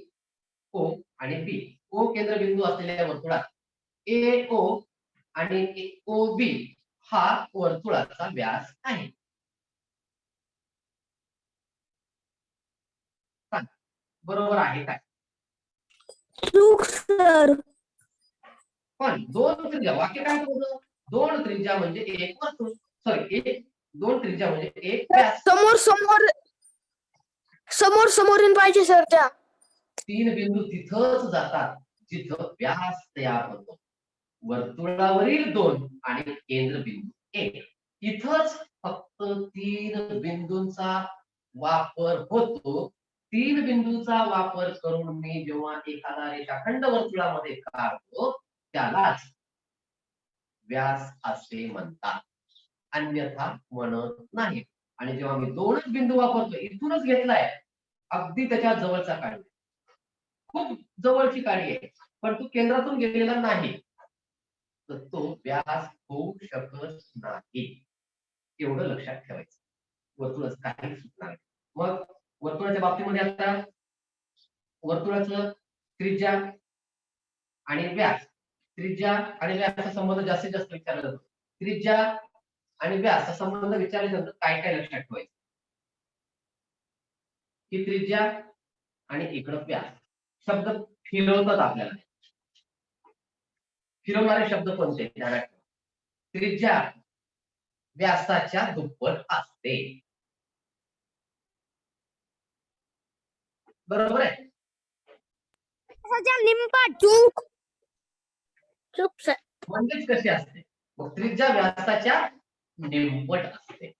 ओ आणि बी, ओ केंद्रबिंदू असलेल्या वर्तुळात ए, ओ आणि ओ बी हा वर्तुळाचा व्यास आहे. बरोबर आहे काय? चूक सर. पण दोन त्रिज्या, वाक्य काय होतं? दोन त्रिज्या म्हणजे एक वर्तुळ, सॉरी दोन त्रिज्या म्हणजे एक व्यास. समोर समोर समोर समोर पाहिजे सर त्या. तीन बिंदू तिथंच जातात जिथं व्यास तयार होतो. वर्तुळावरील दोन आणि केंद्रबिंदू एक, इथंच फक्त तीन बिंदूंचा वापर होतो. तीन बिंदूचा वापर करून मी जेव्हा एखादा रेषाखंड वर्तुळामध्ये काढतो त्यालाच व्यास असे म्हणतात, अन्यथा म्हणत नाही. आणि जेव्हा मी दोनच बिंदू वापरतो, इथूनच घेतलाय, अगदी त्याच्या जवळचा काढ, खूप जवळची काडी आहे, पण तू केंद्रातून गेलेला नाही, तर तो व्यास होऊ शकत नाही. एवढं लक्षात ठेवायचं. वर्तुळाचं काही सुटणार नाही. मग वर्तुळाच्या बाबतीमध्ये आता वर्तुळाचं त्रिज्या आणि व्यास, त्रिज्या आणि व्यासाचा संबंध जास्तीत जास्त विचारला जातो. त्रिज्या आणि व्यास संबंध विचारल्यानंतर काय काय लक्षात ठेवायचं? ही त्रिज्या आणि इकडं व्यास, शब्द फिरवतात आपल्याला. फिरवणारे शब्द कोणते? त्रिज्या व्यासाच्या दुप्पट असते. बरोबर आहे? निमपट. चूक चूक सर. म्हणजेच कशी असते? मग त्रिज्या व्यासाच्या निमपट असते.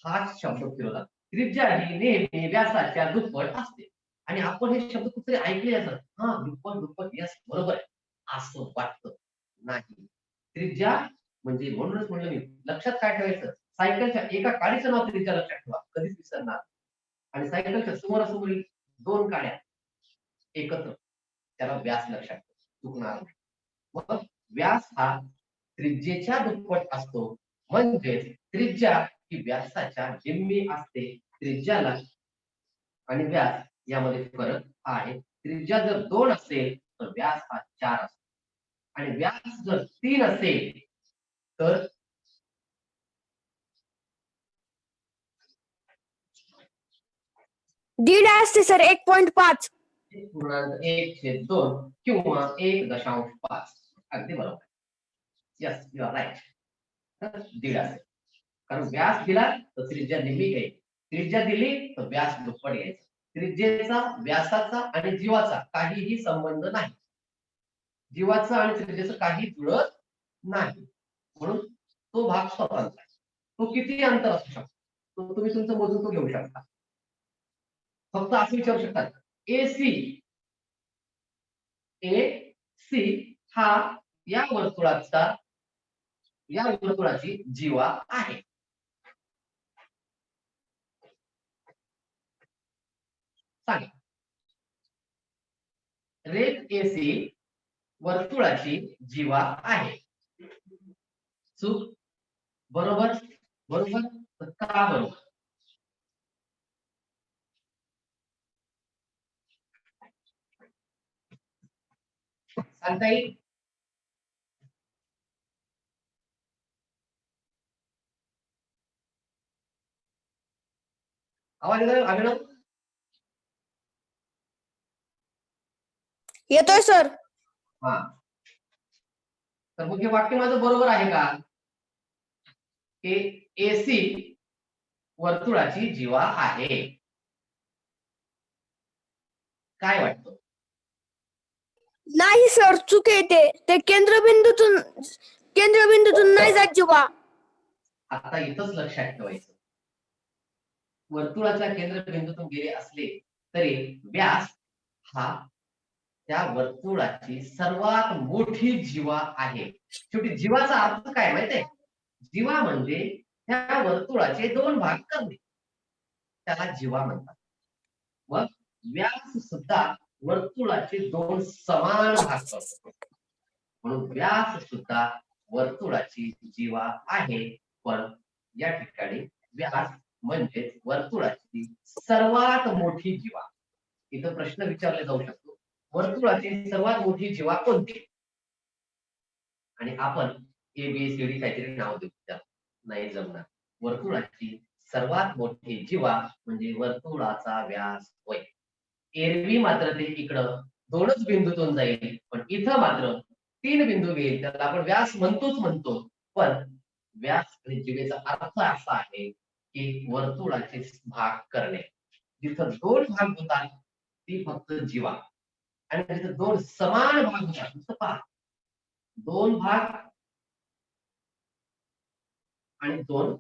हाच शब्द फिरवतात. त्रिज्या ही नेहमी व्यासाच्या दुप्पट असते. आणि आपण हे शब्द कुठेतरी ऐकले असतात. हा, दुप्पट दुप्पट, यस बरोबर आहे असं वाटतं. नाही, त्रिज्या म्हणजे म्हणूनच म्हणलं मी, लक्षात काय ठेवायचं, सायकलच्या एका काडीचं नाव त्रिज्या लक्षात ठेवा, कधीच विसरणार. आणि सायकलच्या समोरासमोरील दोन काड्या एकत्र, त्याला व्यास लक्षात ठेवा, चुकणार नाही. मग व्यास हा त्रिज्येच्या दुप्पट असतो, म्हणजे त्रिज्या ही व्यासाच्या निम्मी असते. त्रिज्याला आणि व्यास यामध्ये फरक आहे. त्रिज्या जर 2 असेल तर व्यास हा 4 असतो, आणि व्यास जर 3 असेल तर दीड असते सर 1.5. 1/1/2 किंवा 1.5. अगदी बरोबर. Yes, you are right. तर दीड असेल, कारण व्यास दिला तर त्रिज्या निम्मी घ्यायची, त्रिज्या दिली तर व्यास दुप्पट घ्यायचा. त्रिज्येचा, व्यासाचा आणि जीवाचा काहीही संबंध नाही. जीवाचा आणि त्रिज्येचं काही जुळत नाही, म्हणून तो भाग स्वतंत्र आहे. तो किती अंतर असू शकतो, तो तुम्ही तुमचं मोजून तो घेऊ शकता. फक्त असं विचारू शकतात, AC हा या वर्तुळाची जीवा आहे. सांगा, रेख AC वर्तुळाची जीवा आहे. चूक? बरोबर? बरोबर? तर का बरोबर? सांगता येईल? आवाज येतोय अभिनव? येतोय सर. हा, तर मग हे वाक्य माझं बरोबर आहे का? AC वर्तुळाची जीवा आहे. काय वाटतं? नाही सर, चूक येते. ते केंद्रबिंदूतून नाही जात जीवा. आता इथंच लक्षात ठेवायचं, वर्तुळाच्या केंद्रबिंदूतून गेले असले तरी व्यास हा त्या वर्तुळाची सर्वात मोठी जीवा आहे. शेवटी जीवाचा अर्थ काय माहितीये? जीवा म्हणजे त्या वर्तुळाचे 2 भाग करणे, त्याला जीवा म्हणतात. मग व्यास सुद्धा वर्तुळाचे 2 समान भाग करतो, म्हणून व्यास सुद्धा वर्तुळाची जीवा आहे. पण या ठिकाणी व्यास म्हणजे वर्तुळाची सर्वात मोठी जीवा. इथं प्रश्न विचारले जाऊ शकतो, वर्तुळाची सर्वात मोठी जीवा कोणती? आणि आपण ABCD काहीतरी नाव देऊ, त्याला नाही जमणार. वर्तुळाची सर्वात मोठी जीवा म्हणजे वर्तुळाचा व्यास होय. एरवी मात्र ते इकडं 2च बिंदूतून जाईल, पण इथं मात्र 3 बिंदू घेईल, त्याला आपण व्यास म्हणतो. पण व्यास आणि जीवेचा अर्थ असा आहे की वर्तुळाचे भाग करणे. जिथं 2 भाग होतात ती फक्त जीवा, आणि जिथं 2 समान भाग होतात, नुसतं पहा, 2 भाग आणि 2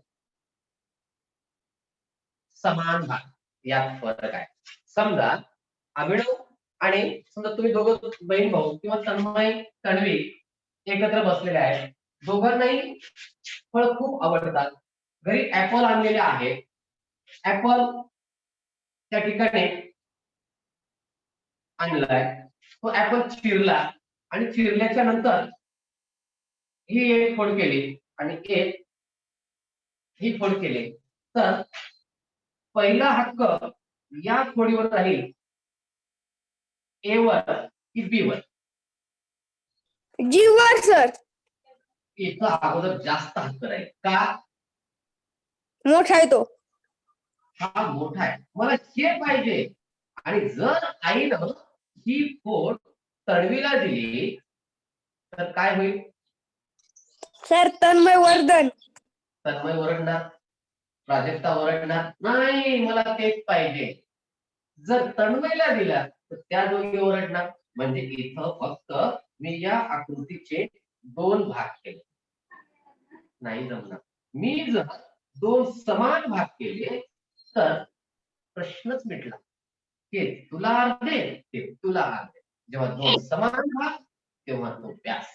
समान भाग, यात फरक आहे. समजा अभिनव आणि समजा तुम्ही दोघं बहीण भाऊ किंवा तन्मय तन्वी एकत्र बसलेले आहेत. दोघांनाही फळ खूप आवडतात. घरी ऍपल आणलेले आहे. ऍपल त्या ठिकाणी आणलाय, तो ऍपल चिरला, आणि चिरल्याच्या नंतर ही एक फोड केली आणि एक ही फोड केली, तर पहिला हक्क या फोडीवर राहील, ए वर की बी वर? जीवर सर. इथं अगोदर जास्त हक्क राहील. का? मोठा आहे तो. हा मोठा आहे, मला हे पाहिजे. आणि जर आईनं ही फोड तन्वीला दिली तर काय होईल? सर तन्मय वर्धन. तन्मय ओरडणार, प्राजक्ता ओरडणार, नाही मला तेच पाहिजे. जर तन्मयला दिला तर त्या दोघी ओरडणार. म्हणजे इथं फक्त मी या आकृतीचे 2 भाग केले, नाही जमणार. मी जर 2 समान भाग केले तर प्रश्नच मिटला. हे तुला अर्धे ते तुला अर्धे. जेव्हा दोन समान भाग तेव्हा तो व्यास,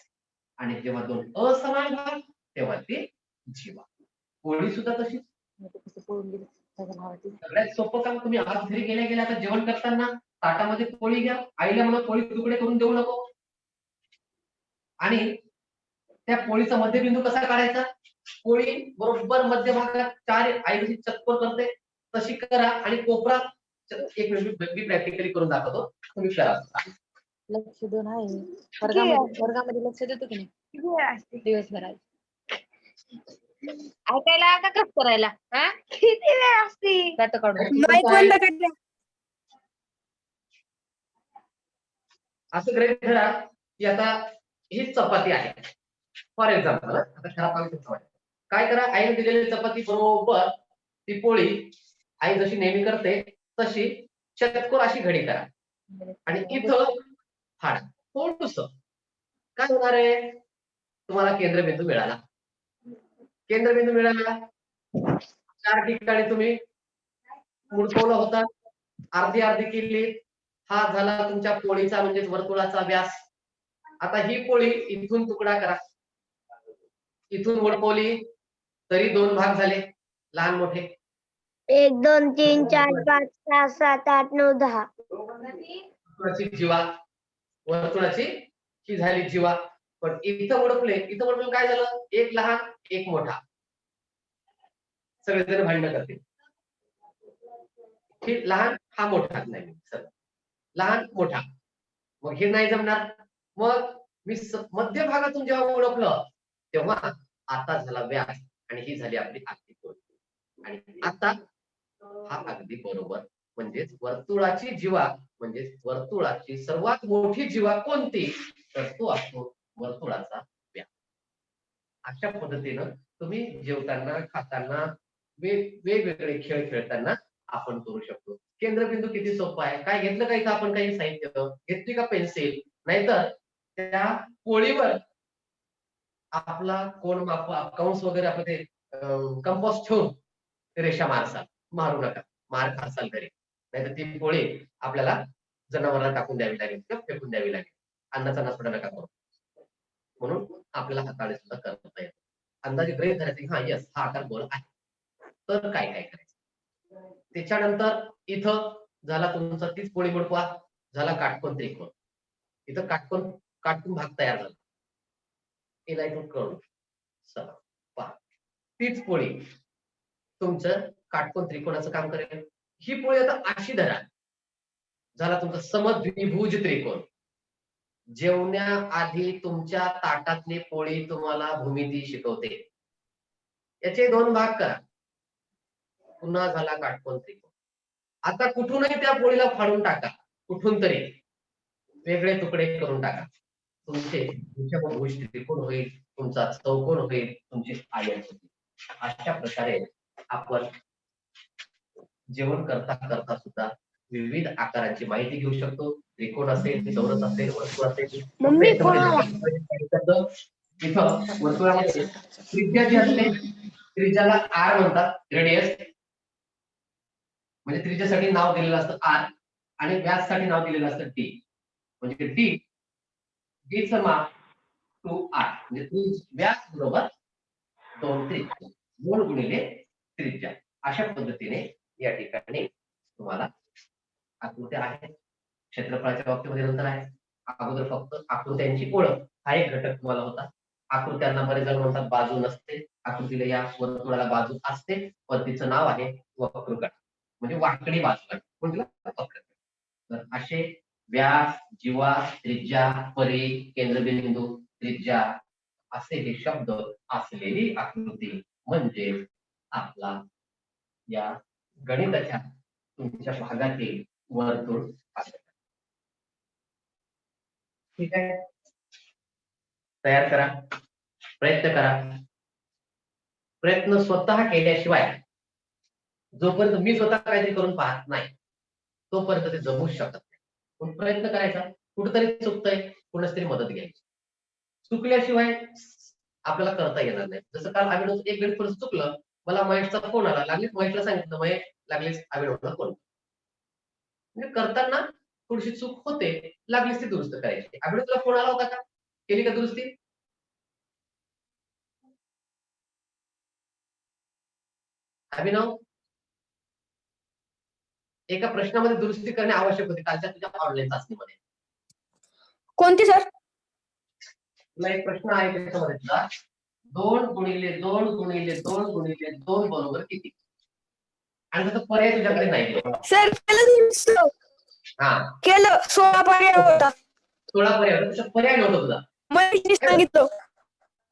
आणि जेव्हा दोन असमान भाग तेव्हा ते जीवा. पोळी सुद्धा तशीच. सगळ्यात सोपं काम, तुम्ही आज घरी गेल्या गेल्या आता जेवण करताना ताटामध्ये पोळी घ्या, आईला म्हणा पोळी तुकडे करून देऊ नको, आणि त्या पोळीचा मध्यबिंदू कसा काढायचा, पोळी बरोबर मध्य भागात चार, आई जशी चतकोर करते तशी करा, आणि कोपरा एक मिनिट मी प्रॅक्टिकली करून दाखवतो, तुम्ही करा. लक्ष देऊन आहे वर्गामध्ये लक्ष देतो की नाही दिवसभरात ऐकायला का कट करायला हा किती वेळ असते? दात काढून माईक बंद कर. असं गृहीत धरा की आता ही चपाती आहे फॉर एक्झाम्पल. आता खरा पाहिजे तुमचा काय करा, आईने दिलेली चपाती बरोबर ती पोळी आई जशी नेहमी करते तशी चतकोर अशी घडी करा, आणि इथं फाडा थोडस. काय होणार आहे, तुम्हाला केंद्रबिंदू मिळाला. केंद्रबिंदू मिळाला, 4 ठिकाणी तुम्ही मुडकवलं होता, अर्धी अर्धी केली. हा झाला तुमच्या पोळीचा म्हणजे वर्तुळाचा व्यास. आता ही पोळी इथून तुकडा करा, इथून मुडकवली तरी 2 भाग झाले लहान मोठे. 1 2 3 4 5 6 7 8 9 10. वर्तुळाची जीवा, वर्तुळाची ही झाली जीवा. पण इथं मुडकले काय झालं, एक लहान एक मोठा. सगळेजण भांडण करतील, हे लहान हा मोठा नाही, लहान मोठा, मग हे नाही जमणार. मग मी मध्य भागातून जेव्हा ओळखलं तेव्हा आता झाला व्यास, आणि ही झाली आपली अगदी पोळी. आणि आता हा अगदी बरोबर, म्हणजेच वर्तुळाची जीवा, म्हणजेच वर्तुळाची सर्वात मोठी जीवा कोणती, तर तो असतो वर्तुळाचा व्यास. अशा पद्धतीनं तुम्ही जेवताना खाताना वेगवेगळे खेळ खेळताना आपण करू शकतो. केंद्रबिंदू किती सोपा आहे. काय घेतलं का इथं आपण काही साहित्य, घेतली का पेन्सिल, नाहीतर त्या पोळीवर आपला कोण कंस वगैरे आपण ते कंपास ठेवून रेषा मारू नका, मार खासाल तरी. नाहीतर ती पोळी आपल्याला जनावरांना टाकून द्यावी लागेल किंवा फेकून द्यावी लागेल. अन्नाचा नासपडा नका करू. म्हणून आपल्याला हाताळे सुद्धा करता येतो. अंदाजे गृहीत धरायचे हा यस हा आकार गोल आहे, तर काय काय करायचं. त्याच्यानंतर इथं झाला तुमचा तीच पोळी मुडकवा, झाला काटकोन त्रिकोण. इथं काटकोन भाग तयार झाला, याला इथून कळून चला पहा, तीच पोळी तुमचं काटकोन त्रिकोणाचं काम करेल. ही पोळी आता अशी धरा, झाला तुमचा समद्विभुज त्रिकोण. जेवण्याआधी तुमच्या ताटातली पोळी तुम्हाला भूमिती शिकवते. याचे 2 भाग करा, पुन्हा झाला काटकोन त्रिकोण. आता कुठूनही त्या पोळीला फाडून टाका, कुठून तरी वेगळे तुकडे करून टाका. तुमच्या भुज त्रिकोण होईल, तुमचा चौकोन होईल, तुमची आयत होईल. अशा प्रकारे आपण जेवण करता करता सुद्धा विविध आकारांची माहिती घेऊ शकतो. त्रिकोण असेल, चौरस असेल, वर्तुळ असेल. इथं वर्तुळामध्ये त्रिज्या जी असते, त्रिज्याला आर म्हणतात, रेडियस. म्हणजे त्रिज्यासाठी नाव दिलेलं असतं आर, आणि व्याससाठी नाव दिलेलं असतं डी. म्हणजे डी चं माप 2r, म्हणजे व्यास बरोबर 2 त्रिज्या, 2 गुणिले त्रिज्या. अशा पद्धतीने या ठिकाणी तुम्हाला आकृत्या आहेत. क्षेत्रफळाच्या बाबतीमध्ये नंतर आहे. अगोदर फक्त आकृत्यांची ओळख हा एक घटक तुम्हाला होता. आकृत्यांना बरेच जण म्हणतात बाजू नसते. आकृतीला या वर्तुळाला बाजू असते, पण तिचं नाव आहे वक्रगट, म्हणजे वाकडी बाजू आहे, म्हणजे वक्रगट. तर असे व्यास, जीवा, त्रिज्या, परी, केंद्रबिंदू, त्रिज्या असे हे शब्द असलेली आकृती म्हणजे आपला या गणिताच्या तुमच्या भागातील वर्तुळ आहे. ठीक आहे, तयार करा, प्रयत्न करा. प्रयत्न स्वतः केल्याशिवाय, जोपर्यंत मी स्वतः काहीतरी करून पाहत नाही तोपर्यंत ते जमूच शकत नाही. पण प्रयत्न करायचा, कुठेतरी चुकतंय, कुणाच तरी मदत घ्यायची. चुकल्याशिवाय आपल्याला करता येणार नाही. जसं काल अभिनव एक गणित थोडं चुकलं, मला महेशचा फोन आला, लागलीच महेशला सांगितलं, महेश लागलीच अभिनवला फोन. म्हणजे करताना थोडीशी चूक होते, लागलीच ती दुरुस्त करायची. अभिनव तुला फोन आला होता का? केली का दुरुस्ती? अभिनव, एका प्रश्नामध्ये दुरुस्ती करणे आवश्यक होते कालच्या तुझ्या ऑनलाईन चाचणीमध्ये. कोणती सर? तुला एक प्रश्न आहे त्याच्यामध्ये तुला 2 गुणिले 2 गुणिले 2 गुणिले 2 बरोबर किती? आणि त्याचा पर्याय तुझ्याकडे नाही. सर केलं हा, केलं 16 पर्याय होता. 16 पर्याय होता, त्याच्यात पर्याय नव्हता तुझा. महेशनी सांगितलं.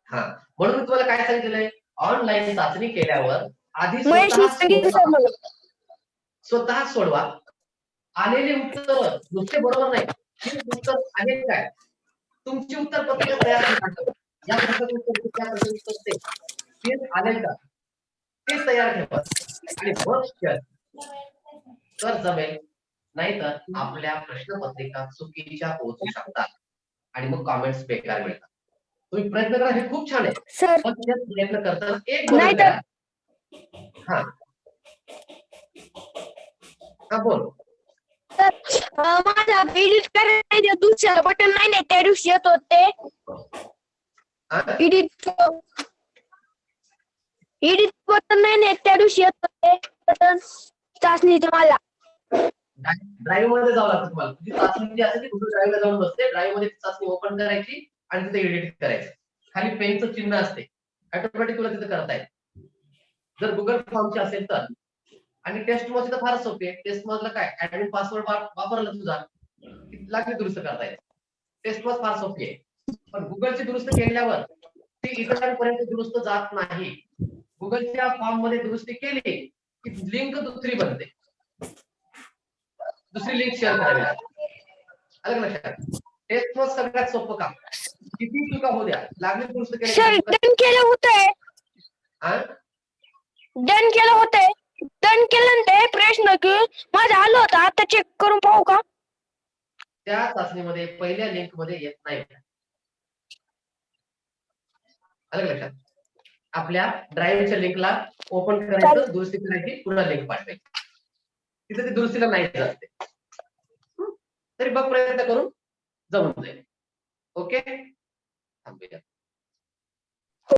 हा, म्हणून मी तुम्हाला काय सांगितलंय, ऑनलाईन चाचणी केल्यावर आधी महेशनी सांगितलं सर मला. स्वतः सोडवा. आलेले उत्तर नुसते बरोबर नाही, हे उत्तर आहे काय, तुमची उत्तर पत्रिका तयार करा. या प्रश्नाचं उत्तर त्या प्रश्नाचं उत्तर ते आले का ते तयार ठेवा आणि मग तर जमेल. नाहीतर आपल्या प्रश्नपत्रिका चुकीच्या पोहोचू शकतात आणि मग कॉमेंट्स बेकार मिळतात. तुम्ही प्रयत्न करा, हे खूप छान आहे. सर पण त्यात प्रयत्न करताना एक नाही गोष्ट तर- करा. हा बोल. माझा एडिट करायला दुसरं बटन नाही ना, त्या दिवशी येत होते एडिट बटन नाही ना, त्या दिवशी येत होते बटन चाचणीचं मला. ड्राईव्ह मध्ये जावं लागतं तुम्हाला. तुझी चाचणी जी असते ती गुगल ड्राईव्हला जाऊन बसते. ड्राईव्ह मध्ये ती चाचणी ओपन करायची आणि तिथे एडिट करायचं. खाली पेनचं चिन्ह असते, ऑटोमॅटिक तुला तिथे करता येईल. जर गुगल फॉर्मची असेल तर. आणि टेस्ट मॉच तर फारच सोपी आहे. टेस्ट मॉचला काय ऍडमिन पासवर्ड वापरला तुझा लागली दुरुस्त करता येईल. टेस्ट मॉच फार सोपी आहे. पण गुगलची दुरुस्त केल्यावर ती इतरांपर्यंत दुरुस्त जात नाही. गुगलच्या फॉर्म मध्ये दुरुस्ती केली की लिंक दुसरी बनते, दुसरी लिंक शेअर करावी लागते. आलं का लक्षात? टेस्ट मॉच सगळ्यात सोपं काम. किती चुका होऊ द्या, लागली दुरुस्त सर केली. डन केलं होतंय, डन केलं होतंय, डन केलं ते प्रश्न की माझं आलं होतं. आता चेक करून पाहू का? त्या चाचणीमध्ये पहिल्या लिंक मध्ये येत नाही. आलं का लक्षात? आपल्या ड्राईव्हच्या लिंकला ओपन करायचं, दुरुस्ती करायची, पुन्हा लिंक पाठवायची. तिथे ती दुरुस्तीला नाही जाते. तरी बघ प्रयत्न करून जमून जाईल. ओके, थांबूया.